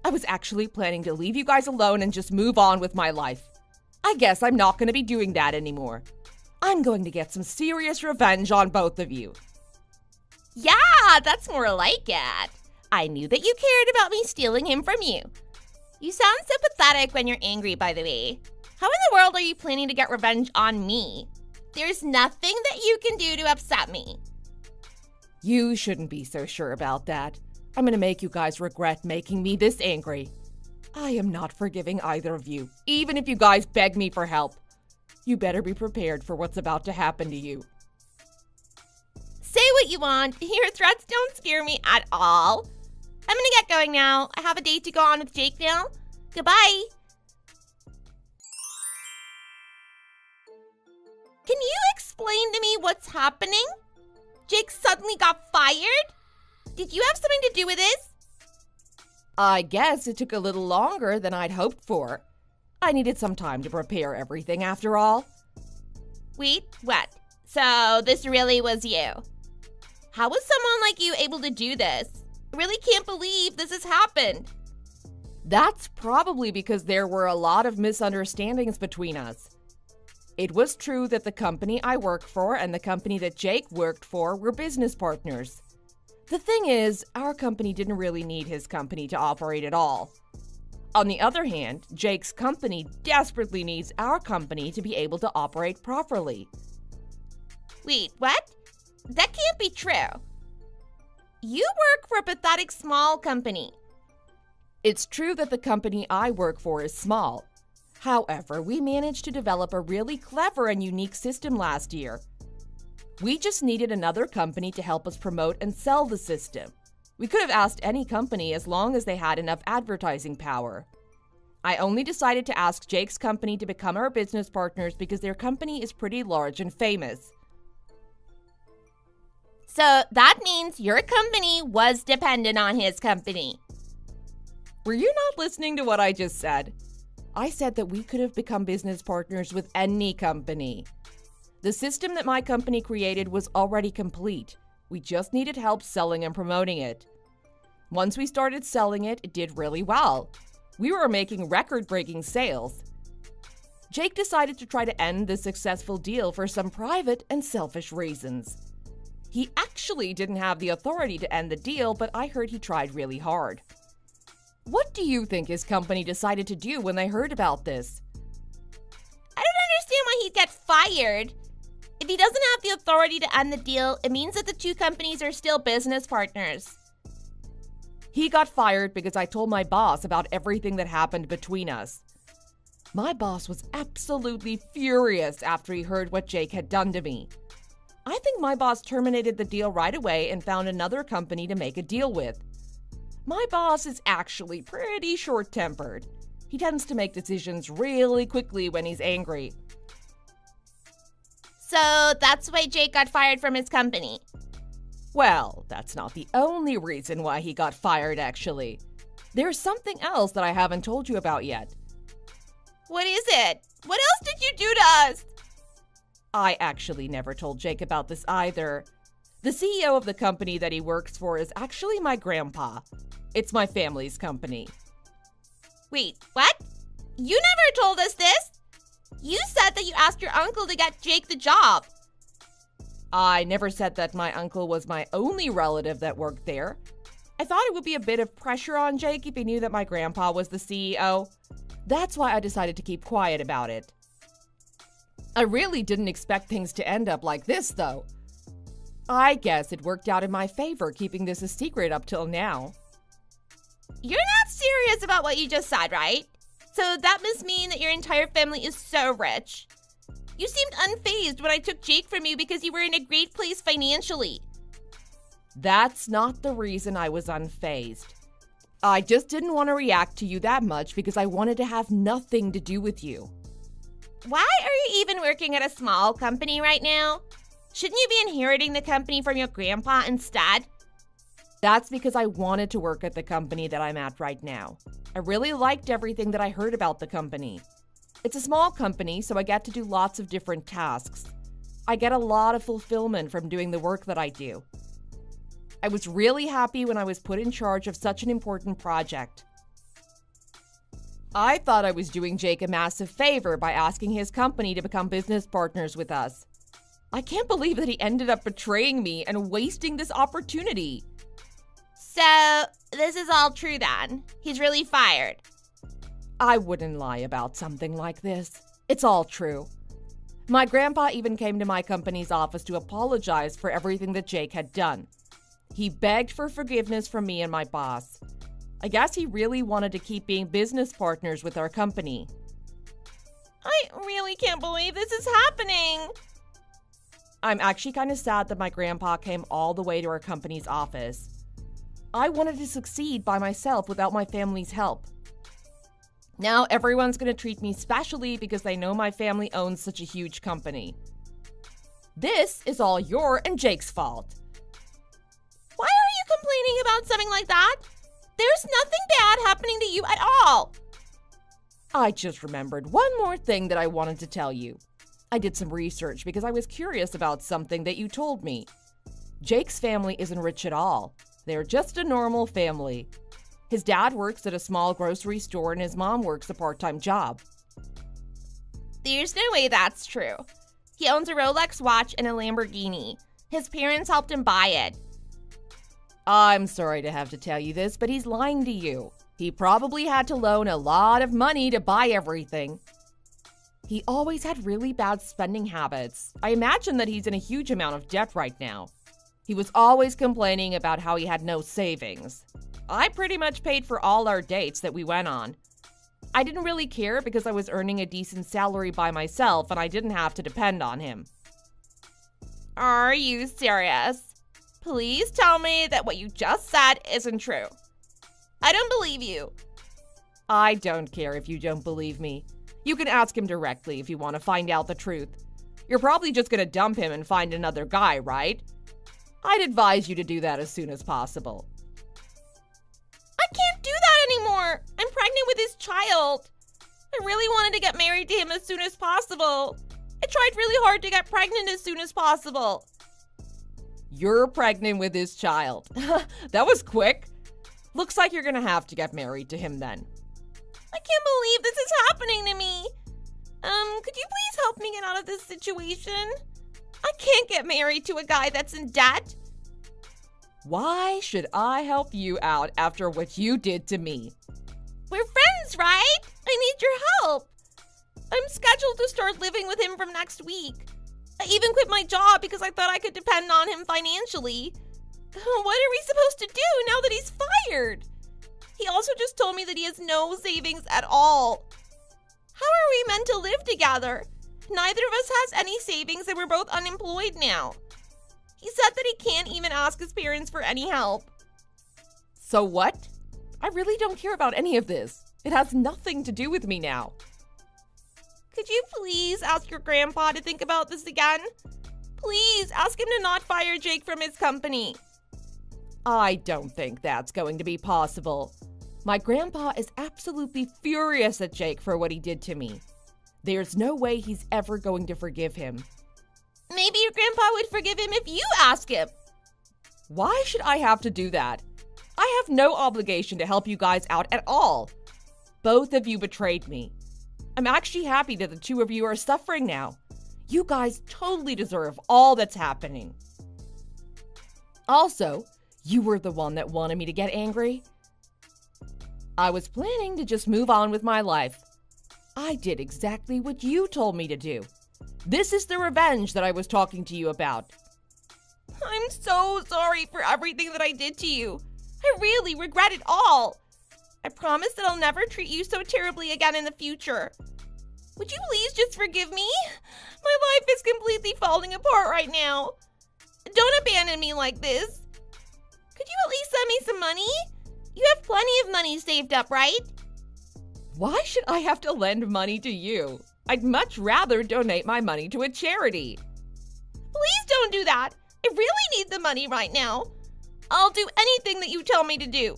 Speaker 1: I was actually planning to leave you guys alone and just move on with my life. I guess I'm not going to be doing that anymore. I'm going to get some serious revenge on both of you.
Speaker 2: Yeah, that's more like it. I knew that you cared about me stealing him from you. You sound so pathetic when you're angry, by the way. How in the world are you planning to get revenge on me? There's nothing that you can do to upset me.
Speaker 1: You shouldn't be so sure about that. I'm going to make you guys regret making me this angry. I am not forgiving either of you, even if you guys beg me for help. You better be prepared for what's about to happen to you.
Speaker 2: Say what you want. Your threats don't scare me at all. I'm gonna get going now. I have a date to go on with Jake now. Goodbye.
Speaker 3: Can you explain to me what's happening? Jake suddenly got fired? Did you have something to do with this?
Speaker 1: I guess it took a little longer than I'd hoped for. I needed some time to prepare everything after all.
Speaker 3: Wait, what? So this really was you? How was someone like you able to do this? I really can't believe this has happened.
Speaker 1: That's probably because there were a lot of misunderstandings between us. It was true that the company I work for and the company that Jake worked for were business partners. The thing is, our company didn't really need his company to operate at all. On the other hand, Jake's company desperately needs our company to be able to operate properly.
Speaker 3: Wait, what? That can't be true. You work for a pathetic small company.
Speaker 1: It's true that the company I work for is small. However, we managed to develop a really clever and unique system last year. We just needed another company to help us promote and sell the system. We could have asked any company as long as they had enough advertising power. I only decided to ask Jake's company to become our business partners because their company is pretty large and famous.
Speaker 3: So that means your company was dependent on his company.
Speaker 1: Were you not listening to what I just said? I said that we could have become business partners with any company. The system that my company created was already complete. We just needed help selling and promoting it. Once we started selling it, it did really well. We were making record-breaking sales. Jake decided to try to end this successful deal for some private and selfish reasons. He actually didn't have the authority to end the deal, but I heard he tried really hard. What do you think his company decided to do when they heard about this?
Speaker 3: I don't understand why he'd get fired. If he doesn't have the authority to end the deal, it means that the two companies are still business partners.
Speaker 1: He got fired because I told my boss about everything that happened between us. My boss was absolutely furious after he heard what Jake had done to me. I think my boss terminated the deal right away and found another company to make a deal with. My boss is actually pretty short-tempered. He tends to make decisions really quickly when he's angry.
Speaker 3: So that's why Jake got fired from his company.
Speaker 1: Well, that's not the only reason why he got fired, actually. There's something else that I haven't told you about yet.
Speaker 3: What is it? What else did you do to us?
Speaker 1: I actually never told Jake about this either. The CEO of the company that he works for is actually my grandpa. It's my family's company.
Speaker 3: Wait, what? You never told us this. You said that you asked your uncle to get Jake the job.
Speaker 1: I never said that my uncle was my only relative that worked there. I thought it would be a bit of pressure on Jake if he knew that my grandpa was the CEO. That's why I decided to keep quiet about it. I really didn't expect things to end up like this, though. I guess it worked out in my favor keeping this a secret up till now.
Speaker 3: You're not serious about what you just said, right? So that must mean that your entire family is so rich. You seemed unfazed when I took Jake from you because you were in a great place financially.
Speaker 1: That's not the reason I was unfazed. I just didn't want to react to you that much because I wanted to have nothing to do with you.
Speaker 3: Why are you even working at a small company right now? Shouldn't you be inheriting the company from your grandpa instead?
Speaker 1: That's because I wanted to work at the company that I'm at right now. I really liked everything that I heard about the company. It's a small company, so I get to do lots of different tasks. I get a lot of fulfillment from doing the work that I do. I was really happy when I was put in charge of such an important project. I thought I was doing Jake a massive favor by asking his company to become business partners with us. I can't believe that he ended up betraying me and wasting this opportunity.
Speaker 3: So, this is all true then. He's really fired.
Speaker 1: I wouldn't lie about something like this. It's all true. My grandpa even came to my company's office to apologize for everything that Jake had done. He begged for forgiveness from me and my boss. I guess he really wanted to keep being business partners with our company.
Speaker 3: I really can't believe this is happening.
Speaker 1: I'm actually kind of sad that my grandpa came all the way to our company's office. I wanted to succeed by myself without my family's help. Now everyone's going to treat me specially because they know my family owns such a huge company. This is all your and Jake's fault.
Speaker 3: Why are you complaining about something like that? There's nothing bad happening to you at all.
Speaker 1: I just remembered one more thing that I wanted to tell you. I did some research because I was curious about something that you told me. Jake's family isn't rich at all. They're just a normal family. His dad works at a small grocery store and his mom works a part-time job.
Speaker 3: There's no way that's true. He owns a Rolex watch and a Lamborghini. His parents helped him buy it.
Speaker 1: I'm sorry to have to tell you this, but he's lying to you. He probably had to loan a lot of money to buy everything. He always had really bad spending habits. I imagine that he's in a huge amount of debt right now. He was always complaining about how he had no savings. I pretty much paid for all our dates that we went on. I didn't really care because I was earning a decent salary by myself and I didn't have to depend on him.
Speaker 3: Are you serious? Please tell me that what you just said isn't true. I don't believe you.
Speaker 1: I don't care if you don't believe me. You can ask him directly if you want to find out the truth. You're probably just going to dump him and find another guy, right? I'd advise you to do that as soon as possible.
Speaker 3: I can't do that anymore. I'm pregnant with his child. I really wanted to get married to him as soon as possible. I tried really hard to get pregnant as soon as possible.
Speaker 1: You're pregnant with his child. That was quick. Looks like you're gonna have to get married to him then.
Speaker 3: I can't believe this is happening to me. Could you please help me get out of this situation? I can't get married to a guy that's in debt.
Speaker 1: Why should I help you out after what you did to me?
Speaker 3: We're friends, right? I need your help. I'm scheduled to start living with him from next week. I even quit my job because I thought I could depend on him financially. What are we supposed to do now that he's fired? He also just told me that he has no savings at all. How are we meant to live together? Neither of us has any savings and we're both unemployed now. He said that he can't even ask his parents for any help.
Speaker 1: So what? I really don't care about any of this. It has nothing to do with me now.
Speaker 3: Could you please ask your grandpa to think about this again? Please ask him to not fire Jake from his company.
Speaker 1: I don't think that's going to be possible. My grandpa is absolutely furious at Jake for what he did to me. There's no way he's ever going to forgive him.
Speaker 3: Maybe your grandpa would forgive him if you ask him.
Speaker 1: Why should I have to do that? I have no obligation to help you guys out at all. Both of you betrayed me. I'm actually happy that the two of you are suffering now. You guys totally deserve all that's happening. Also, you were the one that wanted me to get angry. I was planning to just move on with my life. I did exactly what you told me to do. This is the revenge that I was talking to you about.
Speaker 3: I'm so sorry for everything that I did to you. I really regret it all. I promise that I'll never treat you so terribly again in the future. Would you please just forgive me? My life is completely falling apart right now. Don't abandon me like this. Could you at least send me some money? You have plenty of money saved up, right?
Speaker 1: Why should I have to lend money to you? I'd much rather donate my money to a charity.
Speaker 3: Please don't do that. I really need the money right now. I'll do anything that you tell me to do.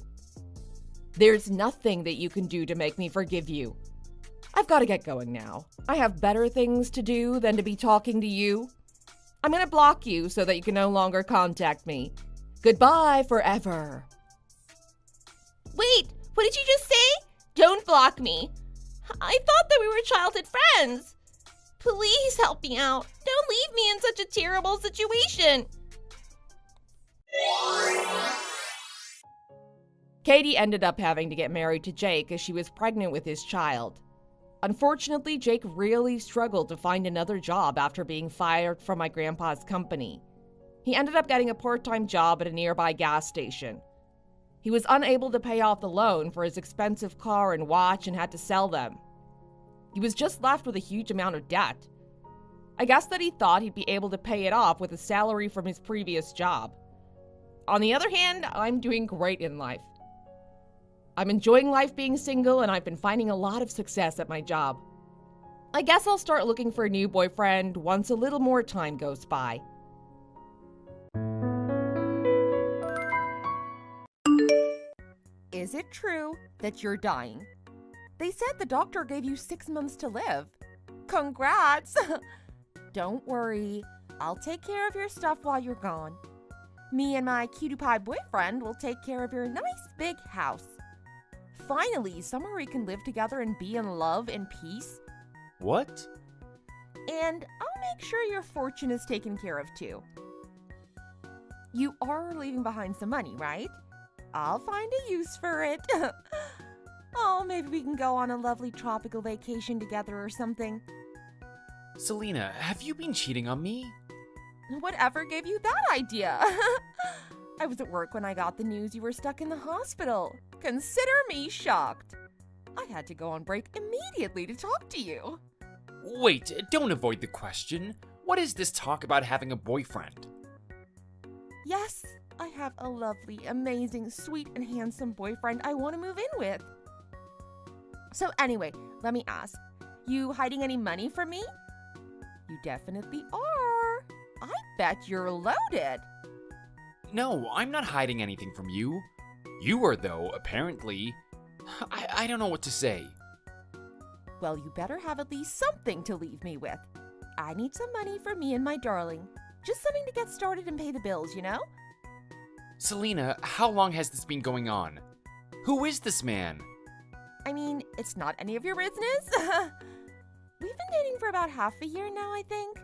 Speaker 1: There's nothing that you can do to make me forgive you. I've got to get going now. I have better things to do than to be talking to you. I'm going to block you so that you can no longer contact me. Goodbye forever.
Speaker 3: Wait, what did you just say? Don't block me. I thought that we were childhood friends. Please help me out. Don't leave me in such a terrible situation.
Speaker 1: Katie ended up having to get married to Jake as she was pregnant with his child. Unfortunately, Jake really struggled to find another job after being fired from my grandpa's company. He ended up getting a part-time job at a nearby gas station. He was unable to pay off the loan for his expensive car and watch and had to sell them. He was just left with a huge amount of debt. I guess that he thought he'd be able to pay it off with a salary from his previous job. On the other hand, I'm doing great in life. I'm enjoying life being single and I've been finding a lot of success at my job.
Speaker 2: I guess I'll start looking for a new boyfriend once a little more time goes by. Is it true that you're dying? They said the doctor gave you 6 months to live. Congrats! Don't worry, I'll take care of your stuff while you're gone. Me and my cutie pie boyfriend will take care of your nice big house. Finally, somewhere we can live together and be in love and peace.
Speaker 4: What?
Speaker 2: And I'll make sure your fortune is taken care of too. You are leaving behind some money, right? I'll find a use for it. Oh, maybe we can go on a lovely tropical vacation together or something.
Speaker 4: Selena, have you been cheating on me?
Speaker 2: Whatever gave you that idea? I was at work when I got the news you were stuck in the hospital. Consider me shocked. I had to go on break immediately to talk to you.
Speaker 4: Wait, don't avoid the question. What is this talk about having a boyfriend?
Speaker 2: Yes, I have a lovely, amazing, sweet, and handsome boyfriend I want to move in with. So anyway, let me ask, you hiding any money from me? You definitely are. I bet you're loaded.
Speaker 4: No, I'm not hiding anything from you. You are, though, apparently. I don't know what to say.
Speaker 2: Well, you better have at least something to leave me with. I need some money for me and my darling. Just something to get started and pay the bills, you know?
Speaker 4: Selena, how long has this been going on? Who is this man?
Speaker 2: I mean, it's not any of your business. We've been dating for about half a year now, I think.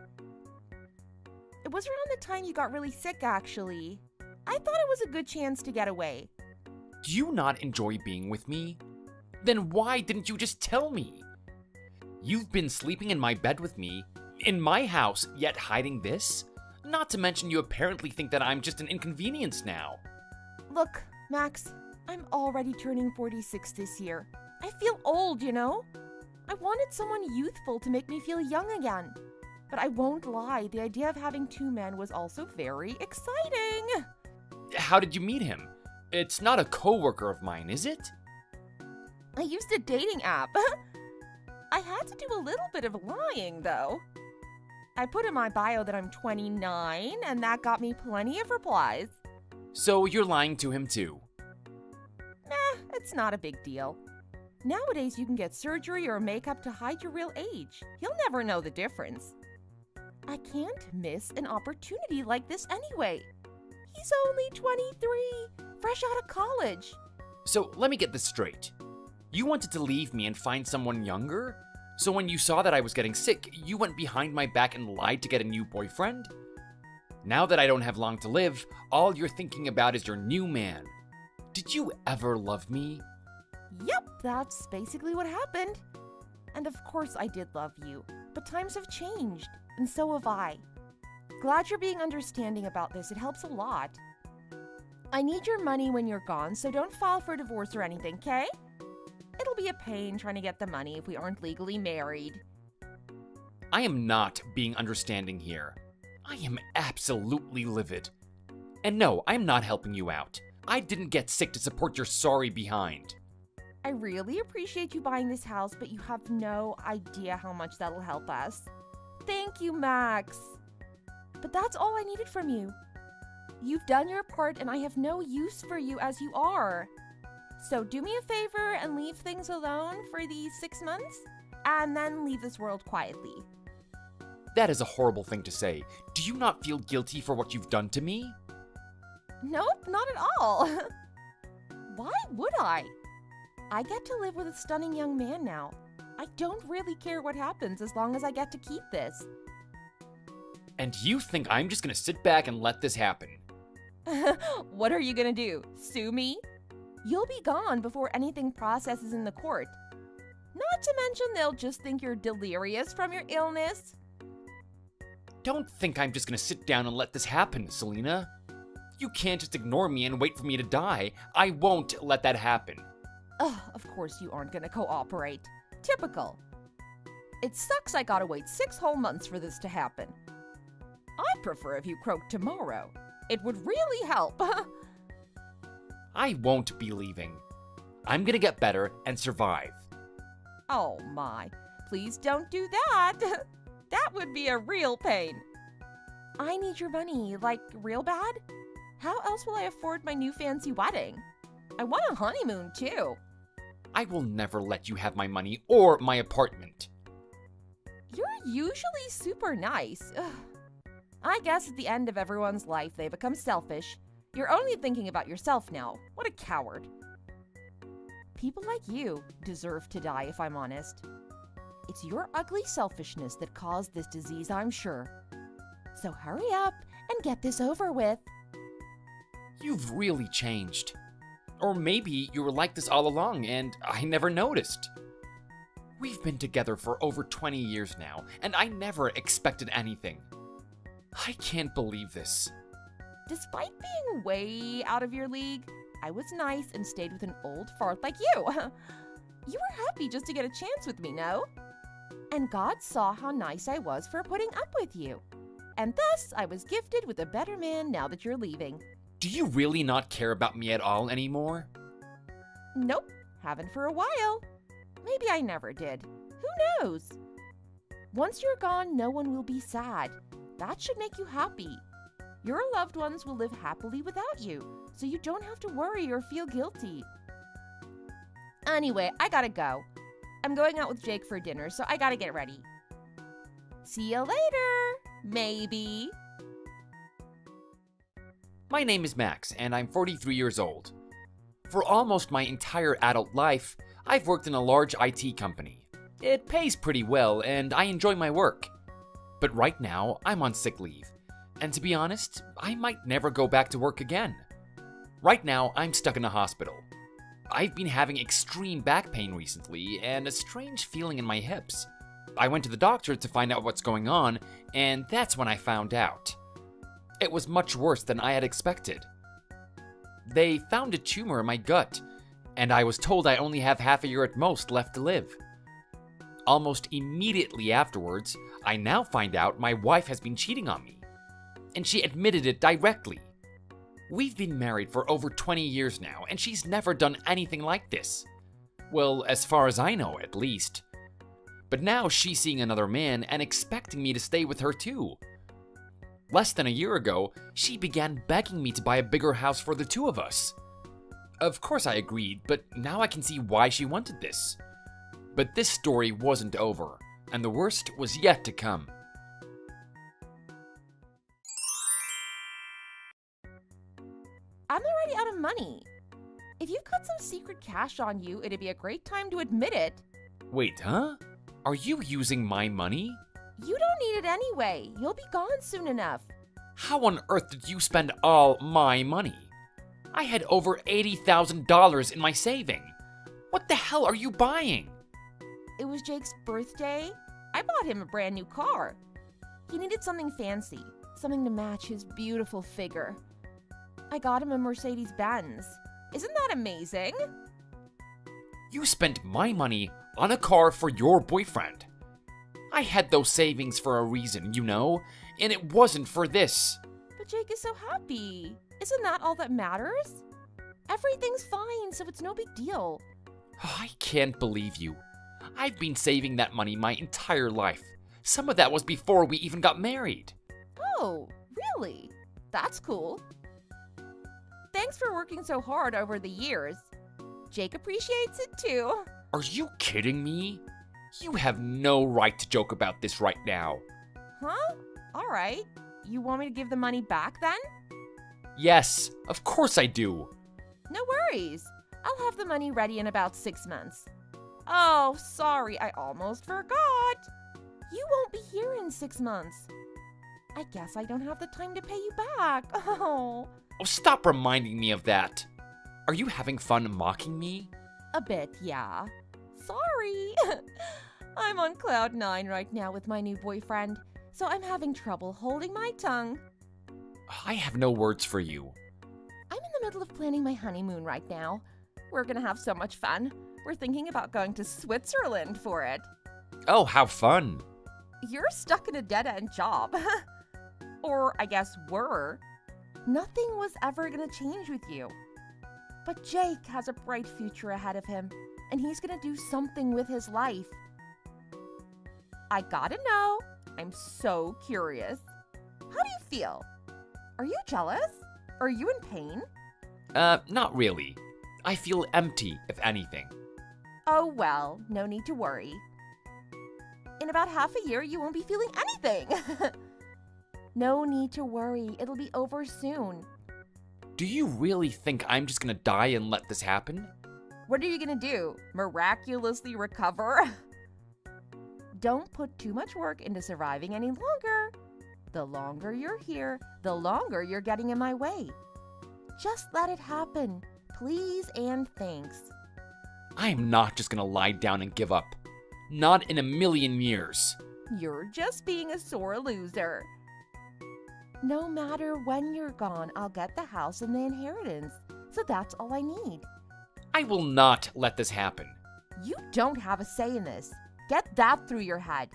Speaker 2: It was around the time you got really sick, actually. I thought it was a good chance to get away.
Speaker 4: Do you not enjoy being with me? Then why didn't you just tell me? You've been sleeping in my bed with me, in my house, yet hiding this? Not to mention you apparently think that I'm just an inconvenience now.
Speaker 2: Look, Max, I'm already turning 46 this year. I feel old, you know? I wanted someone youthful to make me feel young again. But I won't lie, the idea of having 2 men was also very exciting.
Speaker 4: How did you meet him? It's not a coworker of mine, is it?
Speaker 2: I used a dating app. I had to do a little bit of lying, though. I put in my bio that I'm 29, and that got me plenty of replies.
Speaker 4: So you're lying to him too?
Speaker 2: Nah, it's not a big deal. Nowadays, you can get surgery or makeup to hide your real age. You'll never know the difference. I can't miss an opportunity like this anyway. He's only 23, fresh out of college.
Speaker 4: So let me get this straight. You wanted to leave me and find someone younger? So when you saw that I was getting sick, you went behind my back and lied to get a new boyfriend? Now that I don't have long to live, all you're thinking about is your new man. Did you ever love me?
Speaker 2: Yep, that's basically what happened. And of course I did love you, but times have changed, and so have I. Glad you're being understanding about this, it helps a lot. I need your money when you're gone, so don't file for divorce or anything, okay? It'll be a pain trying to get the money if we aren't legally married.
Speaker 4: I am not being understanding here. I am absolutely livid. And no, I'm not helping you out. I didn't get sick to support your sorry behind.
Speaker 2: I really appreciate you buying this house, but you have no idea how much that'll help us. Thank you, Max. But that's all I needed from you. You've done your part, and I have no use for you as you are. So do me a favor and leave things alone for these 6 months, and then leave this world quietly.
Speaker 4: That is a horrible thing to say. Do you not feel guilty for what you've done to me?
Speaker 2: Nope, not at all. Why would I? I get to live with a stunning young man now. I don't really care what happens as long as I get to keep this.
Speaker 4: And you think I'm just gonna sit back and let this happen?
Speaker 2: What are you gonna do? Sue me? You'll be gone before anything processes in the court. Not to mention they'll just think you're delirious from your illness.
Speaker 4: Don't think I'm just gonna sit down and let this happen, Selena. You can't just ignore me and wait for me to die. I won't let that happen.
Speaker 2: Ugh, of course you aren't gonna cooperate. Typical. It sucks I gotta wait 6 whole months for this to happen. I'd prefer if you croaked tomorrow. It would really help.
Speaker 4: I won't be leaving. I'm gonna get better and survive.
Speaker 2: Oh my. please don't do that. That would be a real pain. I need your money, like, real bad? How else will I afford my new fancy wedding? I want a honeymoon, too.
Speaker 4: I will never let you have my money or my apartment.
Speaker 2: You're usually super nice. Ugh. I guess at the end of everyone's life, they become selfish. You're only thinking about yourself now. What a coward. People like you deserve to die, if I'm honest. It's your ugly selfishness that caused this disease, I'm sure. So hurry up and get this over with.
Speaker 4: You've really changed. Or maybe you were like this all along and I never noticed. We've been together for over 20 years now, and I never expected anything. I can't believe this.
Speaker 2: Despite being way out of your league, I was nice and stayed with an old fart like you. You were happy just to get a chance with me, no? And God saw how nice I was for putting up with you. And thus, I was gifted with a better man now that you're leaving.
Speaker 4: Do you really not care about me at all anymore?
Speaker 2: Nope, haven't for a while. Maybe I never did. Who knows? Once you're gone, no one will be sad. That should make you happy. Your loved ones will live happily without you, so you don't have to worry or feel guilty. Anyway, I gotta go. I'm going out with Jake for dinner, so I gotta get ready. See you later, maybe.
Speaker 4: My name is Max, and I'm 43 years old. For almost my entire adult life, I've worked in a large IT company. It pays pretty well, and I enjoy my work. But right now, I'm on sick leave. And to be honest, I might never go back to work again. Right now, I'm stuck in a hospital. I've been having extreme back pain recently, and a strange feeling in my hips. I went to the doctor to find out what's going on, and that's when I found out. It was much worse than I had expected. They found a tumor in my gut, and I was told I only have half a year at most left to live. Almost immediately afterwards, I now find out my wife has been cheating on me, and she admitted it directly. We've been married for over 20 years now, and she's never done anything like this. Well, as far as I know, at least. But now she's seeing another man and expecting me to stay with her too. Less than a year ago, she began begging me to buy a bigger house for the two of us. Of course I agreed, but now I can see why she wanted this. But this story wasn't over, and the worst was yet to come.
Speaker 2: I'm already out of money. If you've got some secret cash on you, it'd be a great time to admit it.
Speaker 4: Wait, huh? Are you using my money?
Speaker 2: You don't need it anyway. You'll be gone soon enough.
Speaker 4: How on earth did you spend all my money? I had over $80,000 in my saving. What the hell are you buying?
Speaker 2: It was Jake's birthday. I bought him a brand new car. He needed something fancy, something to match his beautiful figure. I got him a Mercedes-Benz. Isn't that amazing?
Speaker 4: You spent my money on a car for your boyfriend. I had those savings for a reason, you know, and it wasn't for this.
Speaker 2: But Jake is so happy. Isn't that all that matters? Everything's fine, so it's no big deal.
Speaker 4: I can't believe you. I've been saving that money my entire life. Some of that was before we even got married.
Speaker 2: Oh, really? That's cool. Thanks for working so hard over the years. Jake appreciates it too.
Speaker 4: Are you kidding me? You have no right to joke about this right now.
Speaker 2: Huh? All right. You want me to give the money back then?
Speaker 4: Yes, of course I do.
Speaker 2: No worries. I'll have the money ready in about 6 months. Oh, sorry, I almost forgot. You won't be here in 6 months. I guess I don't have the time to pay you back. Oh.
Speaker 4: Oh, stop reminding me of that. Are you having fun mocking me?
Speaker 2: A bit, yeah. Sorry. I'm on cloud 9 right now with my new boyfriend, so I'm having trouble holding my tongue.
Speaker 4: I have no words for you.
Speaker 2: I'm in the middle of planning my honeymoon right now. We're gonna have so much fun. We're thinking about going to Switzerland for it.
Speaker 4: Oh, how fun.
Speaker 2: You're stuck in a dead-end job. Or I guess were. Nothing was ever gonna change with you. But Jake has a bright future ahead of him, and he's gonna do something with his life. I gotta know. I'm so curious. How do you feel? Are you jealous? Are you in pain?
Speaker 4: Not really. I feel empty, if anything.
Speaker 2: Oh well, no need to worry. In about half a year, you won't be feeling anything. No need to worry, it'll be over soon.
Speaker 4: Do you really think I'm just gonna die and let this happen?
Speaker 2: What are you gonna do? Miraculously recover? Don't put too much work into surviving any longer. The longer you're here, the longer you're getting in my way. Just let it happen, please and thanks.
Speaker 4: I am not just gonna lie down and give up. Not in a million years.
Speaker 2: You're just being a sore loser. No matter when you're gone, I'll get the house and the inheritance. So that's all I need.
Speaker 4: I will not let this happen.
Speaker 2: You don't have a say in this. Get that through your head.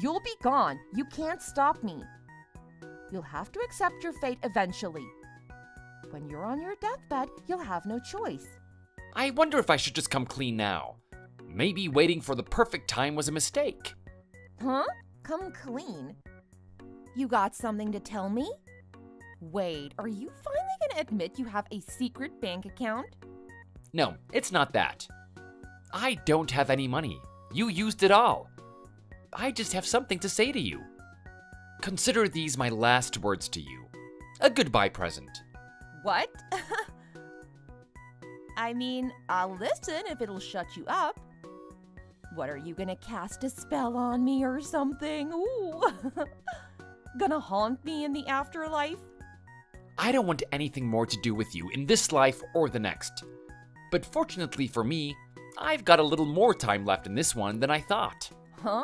Speaker 2: You'll be gone. You can't stop me. You'll have to accept your fate eventually. When you're on your deathbed, you'll have no choice.
Speaker 4: I wonder if I should just come clean now. Maybe waiting for the perfect time was a mistake.
Speaker 2: Huh? Come clean? You got something to tell me? Wait, are you finally gonna admit you have a secret bank account?
Speaker 4: No, it's not that. I don't have any money. You used it all. I just have something to say to you. Consider these my last words to you. A goodbye present.
Speaker 2: What? I mean, I'll listen if it'll shut you up. What, are you gonna cast a spell on me or something? Ooh. Gonna haunt me in the afterlife?
Speaker 4: I don't want anything more to do with you in this life or the next. But fortunately for me, I've got a little more time left in this one than I thought.
Speaker 2: Huh?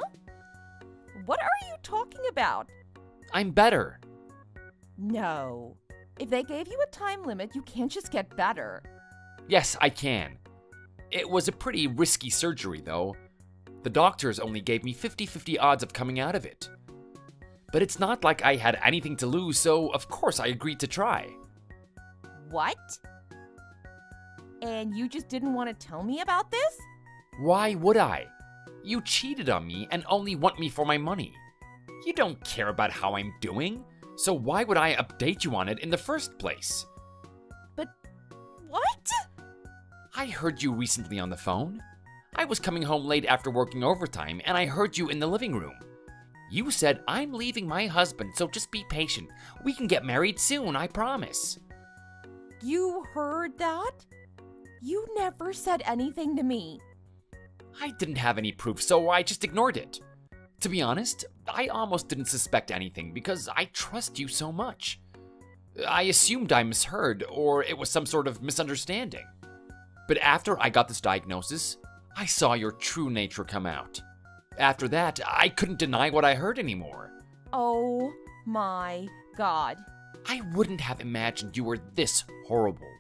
Speaker 2: What are you talking about?
Speaker 4: I'm better.
Speaker 2: No. If they gave you a time limit, you can't just get better.
Speaker 4: Yes, I can. It was a pretty risky surgery, though. The doctors only gave me 50-50 odds of coming out of it. But it's not like I had anything to lose, so of course I agreed to try.
Speaker 2: What? And you just didn't want to tell me about this?
Speaker 4: Why would I? You cheated on me and only want me for my money. You don't care about how I'm doing, so why would I update you on it in the first place?
Speaker 2: But what?
Speaker 4: I heard you recently on the phone. I was coming home late after working overtime, and I heard you in the living room. You said, "I'm leaving my husband, so just be patient. We can get married soon, I promise."
Speaker 2: You heard that? You never said anything to me.
Speaker 4: I didn't have any proof, so I just ignored it. To be honest, I almost didn't suspect anything because I trust you so much. I assumed I misheard, or it was some sort of misunderstanding. But after I got this diagnosis, I saw your true nature come out. After that, I couldn't deny what I heard anymore.
Speaker 2: Oh my God.
Speaker 4: I wouldn't have imagined you were this horrible.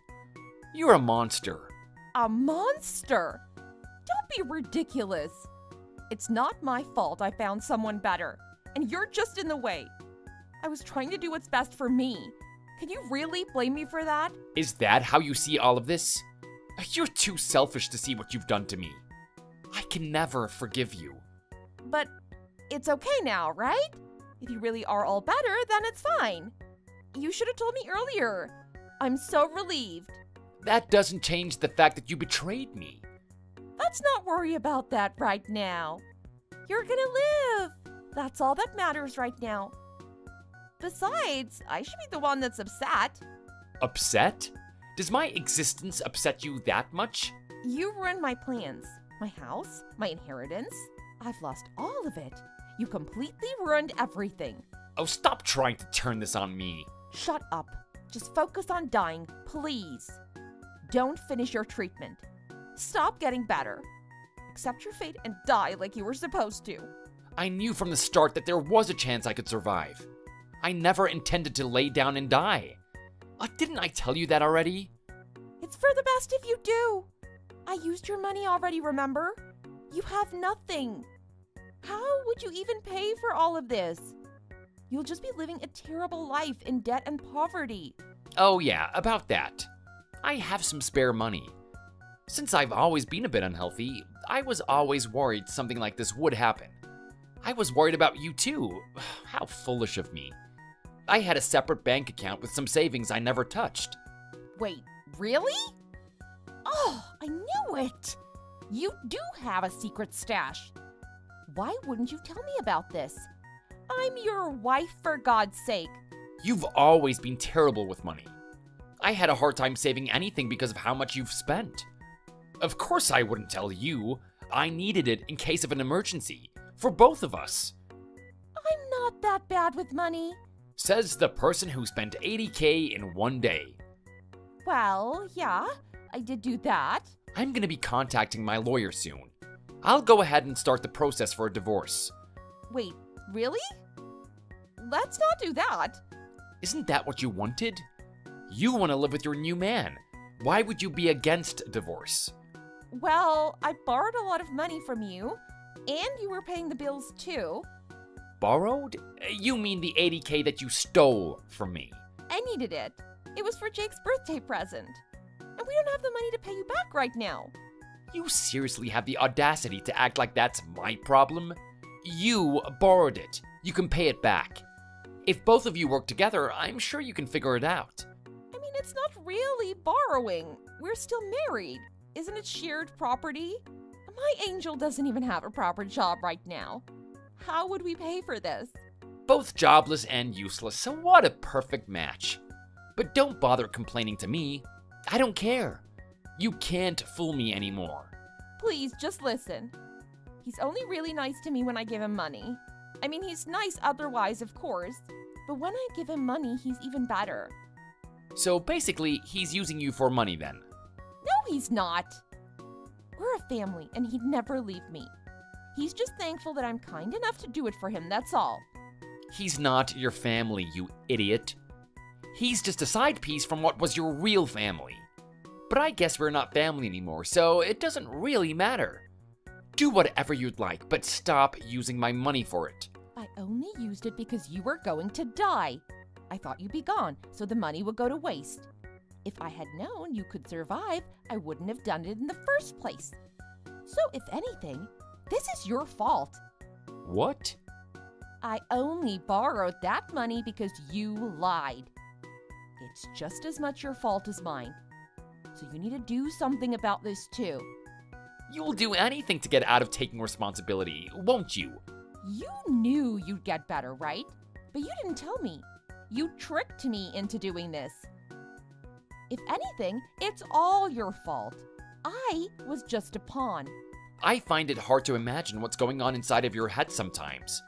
Speaker 4: You're a monster.
Speaker 2: A monster? Don't be ridiculous. It's not my fault I found someone better, and you're just in the way. I was trying to do what's best for me. Can you really blame me for that?
Speaker 4: Is that how you see all of this? You're too selfish to see what you've done to me. I can never forgive you.
Speaker 2: But it's okay now, right? If you really are all better, then it's fine. You should have told me earlier. I'm so relieved.
Speaker 4: That doesn't change the fact that you betrayed me.
Speaker 2: Let's not worry about that right now. You're gonna live. That's all that matters right now. Besides, I should be the one that's upset.
Speaker 4: Upset? Does my existence upset you that much?
Speaker 2: You ruined my plans. My house, my inheritance. I've lost all of it. You completely ruined everything.
Speaker 4: Oh, stop trying to turn this on me.
Speaker 2: Shut up. Just focus on dying, please. Don't finish your treatment. Stop getting better. Accept your fate and die like you were supposed to.
Speaker 4: I knew from the start that there was a chance I could survive. I never intended to lay down and die. Didn't I tell you that already?
Speaker 2: It's for the best if you do. I used your money already, remember? You have nothing. How would you even pay for all of this? You'll just be living a terrible life in debt and poverty.
Speaker 4: Oh yeah, about that. I have some spare money. Since I've always been a bit unhealthy, I was always worried something like this would happen. I was worried about you too. How foolish of me. I had a separate bank account with some savings I never touched.
Speaker 2: Wait, really? Oh, I knew it! You do have a secret stash. Why wouldn't you tell me about this? I'm your wife, for God's sake.
Speaker 4: You've always been terrible with money. I had a hard time saving anything because of how much you've spent. Of course I wouldn't tell you. I needed it in case of an emergency, for both of us.
Speaker 2: I'm not that bad with money.
Speaker 4: Says the person who spent $80K in one day.
Speaker 2: Well, yeah, I did do that.
Speaker 4: I'm gonna be contacting my lawyer soon. I'll go ahead and start the process for a divorce.
Speaker 2: Wait, really? Let's not do that.
Speaker 4: Isn't that what you wanted? You want to live with your new man. Why would you be against divorce?
Speaker 2: Well, I borrowed a lot of money from you, and you were paying the bills too.
Speaker 4: Borrowed? You mean the $80K that you stole from me?
Speaker 2: I needed it. It was for Jake's birthday present. And we don't have the money to pay you back right now.
Speaker 4: You seriously have the audacity to act like that's my problem? You borrowed it. You can pay it back. If both of you work together, I'm sure you can figure it out.
Speaker 2: I mean, it's not really borrowing. We're still married. Isn't it shared property? My angel doesn't even have a proper job right now. How would we pay for this?
Speaker 4: Both jobless and useless, so what a perfect match. But don't bother complaining to me. I don't care. You can't fool me anymore.
Speaker 2: Please, just listen. He's only really nice to me when I give him money. I mean, he's nice otherwise, of course. But when I give him money, he's even better.
Speaker 4: So basically, he's using you for money then.
Speaker 2: No, he's not. We're a family, and he'd never leave me. He's just thankful that I'm kind enough to do it for him, that's all.
Speaker 4: He's not your family, you idiot. He's just a side piece from what was your real family. But I guess we're not family anymore, so it doesn't really matter. Do whatever you'd like, but stop using my money for it.
Speaker 2: I only used it because you were going to die. I thought you'd be gone, so the money would go to waste. If I had known you could survive, I wouldn't have done it in the first place. So if anything, this is your fault.
Speaker 4: What?
Speaker 2: I only borrowed that money because you lied. It's just as much your fault as mine. So you need to do something about this too.
Speaker 4: You'll do anything to get out of taking responsibility, won't you?
Speaker 2: You knew you'd get better, right? But you didn't tell me. You tricked me into doing this. If anything, it's all your fault. I was just a pawn.
Speaker 4: I find it hard to imagine what's going on inside of your head sometimes.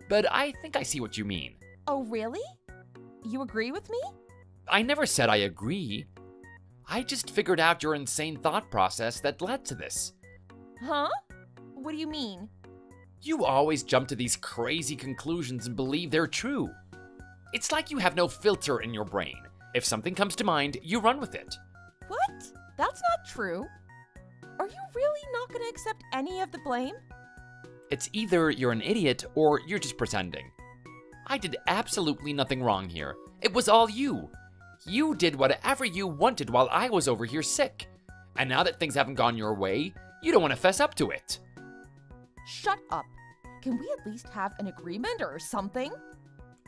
Speaker 4: But I think I see what you mean.
Speaker 2: Oh, really? You agree with me?
Speaker 4: I never said I agree. I just figured out your insane thought process that led to this.
Speaker 2: Huh? What do you mean?
Speaker 4: You always jump to these crazy conclusions and believe they're true. It's like you have no filter in your brain. If something comes to mind, you run with it.
Speaker 2: What? That's not true. Are you really not going to accept any of the blame?
Speaker 4: It's either you're an idiot or you're just pretending. I did absolutely nothing wrong here. It was all you. You did whatever you wanted while I was over here sick. And now that things haven't gone your way, you don't want to fess up to it.
Speaker 2: Shut up. Can we at least have an agreement or something?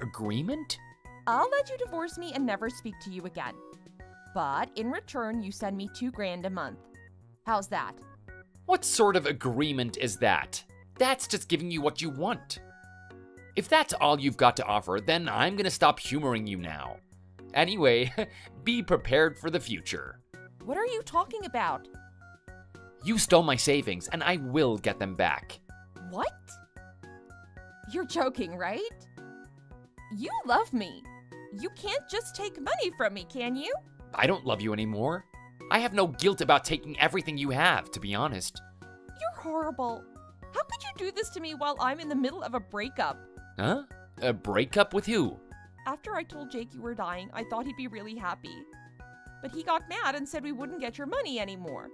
Speaker 4: Agreement?
Speaker 2: I'll let you divorce me and never speak to you again. But in return, you send me $2,000 a month. How's that?
Speaker 4: What sort of agreement is that? That's just giving you what you want. If that's all you've got to offer, then I'm gonna stop humoring you now. Anyway, be prepared for the future.
Speaker 2: What are you talking about?
Speaker 4: You stole my savings, and I will get them back.
Speaker 2: What? You're joking, right? You love me. You can't just take money from me, can you?
Speaker 4: I don't love you anymore. I have no guilt about taking everything you have, to be honest.
Speaker 2: You're horrible. How could you do this to me while I'm in the middle of a breakup?
Speaker 4: Huh? A breakup with who?
Speaker 2: After I told Jake you were dying, I thought he'd be really happy. But he got mad and said we wouldn't get your money anymore.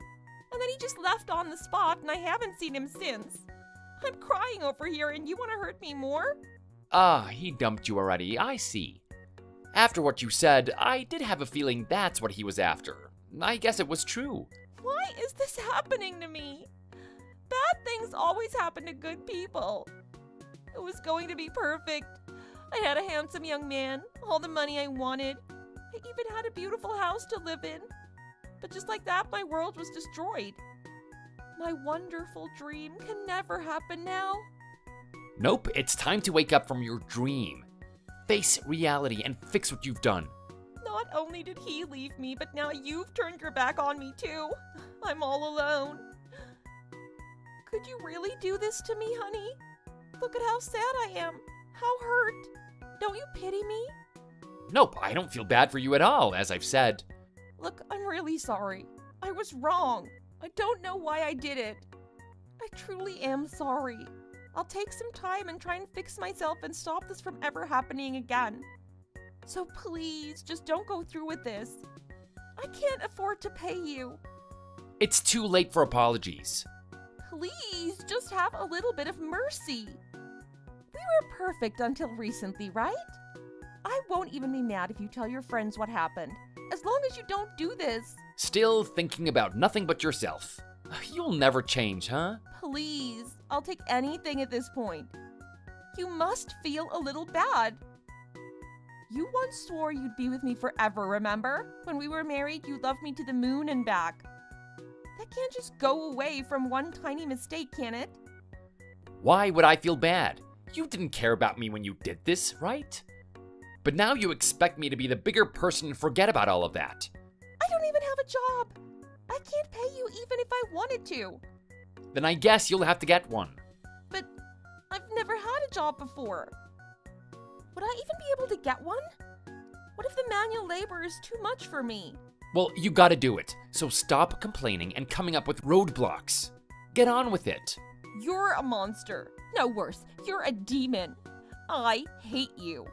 Speaker 2: And then he just left on the spot, and I haven't seen him since. I'm crying over here, and you want to hurt me more?
Speaker 4: Ah, he dumped you already, I see. After what you said, I did have a feeling that's what he was after. I guess it was true.
Speaker 2: Why is this happening to me? Bad things always happen to good people.
Speaker 3: It was going to be perfect. I had a handsome young man, all the money I wanted. I even had a beautiful house to live in. But just like that, my world was destroyed. My wonderful dream can never happen now.
Speaker 4: Nope, it's time to wake up from your dream. Face reality and fix what you've done.
Speaker 3: Not only did he leave me, but now you've turned your back on me too. I'm all alone. Could you really do this to me, honey? Look at how sad I am. How hurt. Don't you pity me?
Speaker 4: Nope, I don't feel bad for you at all, as I've said.
Speaker 3: Look, I'm really sorry. I was wrong. I don't know why I did it. I truly am sorry. I'll take some time and try and fix myself and stop this from ever happening again. So please, just don't go through with this. I can't afford to pay you.
Speaker 4: It's too late for apologies.
Speaker 3: Please, just have a little bit of mercy. We were perfect until recently, right? I won't even be mad if you tell your friends what happened, as long as you don't do this.
Speaker 4: Still thinking about nothing but yourself. You'll never change, huh?
Speaker 3: Please, I'll take anything at this point. You must feel a little bad. You once swore you'd be with me forever, remember? When we were married, you loved me to the moon and back. That can't just go away from one tiny mistake, can it?
Speaker 4: Why would I feel bad? You didn't care about me when you did this, right? But now you expect me to be the bigger person and forget about all of that.
Speaker 3: I don't even have a job. I can't pay you even if I wanted to.
Speaker 4: Then I guess you'll have to get one.
Speaker 3: But I've never had a job before. Would I even be able to get one? What if the manual labor is too much for me?
Speaker 4: Well, you gotta do it, so stop complaining and coming up with roadblocks. Get on with it.
Speaker 3: You're a monster. No, worse, you're a demon. I hate you.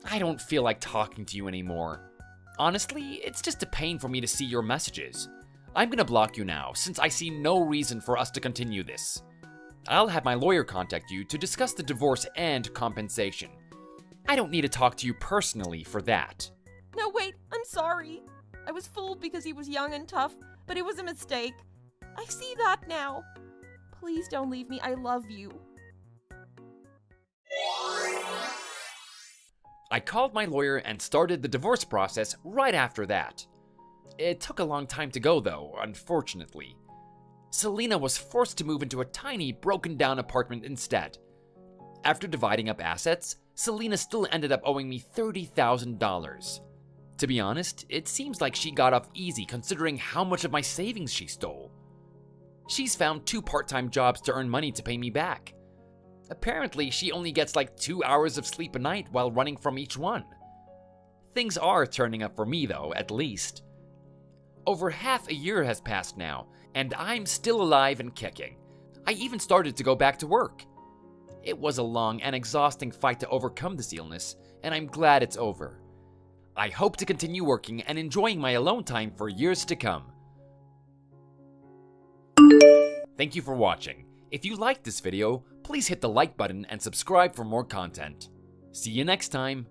Speaker 4: I don't feel like talking to you anymore. Honestly, it's just a pain for me to see your messages. I'm gonna block you now, since I see no reason for us to continue this. I'll have my lawyer contact you to discuss the divorce and compensation. I don't need to talk to you personally for that.
Speaker 3: No, wait, I'm sorry. I was fooled because he was young and tough, but it was a mistake. I see that now. Please don't leave me. I love you.
Speaker 4: I called my lawyer and started the divorce process right after that. It took a long time to go though, unfortunately. Selena was forced to move into a tiny, broken-down apartment instead. After dividing up assets, Selena still ended up owing me $30,000. To be honest, it seems like she got off easy considering how much of my savings she stole. She's found 2 part-time jobs to earn money to pay me back. Apparently, she only gets like 2 hours of sleep a night while running from each one. Things are turning up for me though, at least. Over half a year has passed now, and I'm still alive and kicking. I even started to go back to work. It was a long and exhausting fight to overcome this illness, and I'm glad it's over. I hope to continue working and enjoying my alone time for years to come. Thank you for watching. If you liked this video, please hit the like button and subscribe for more content. See you next time.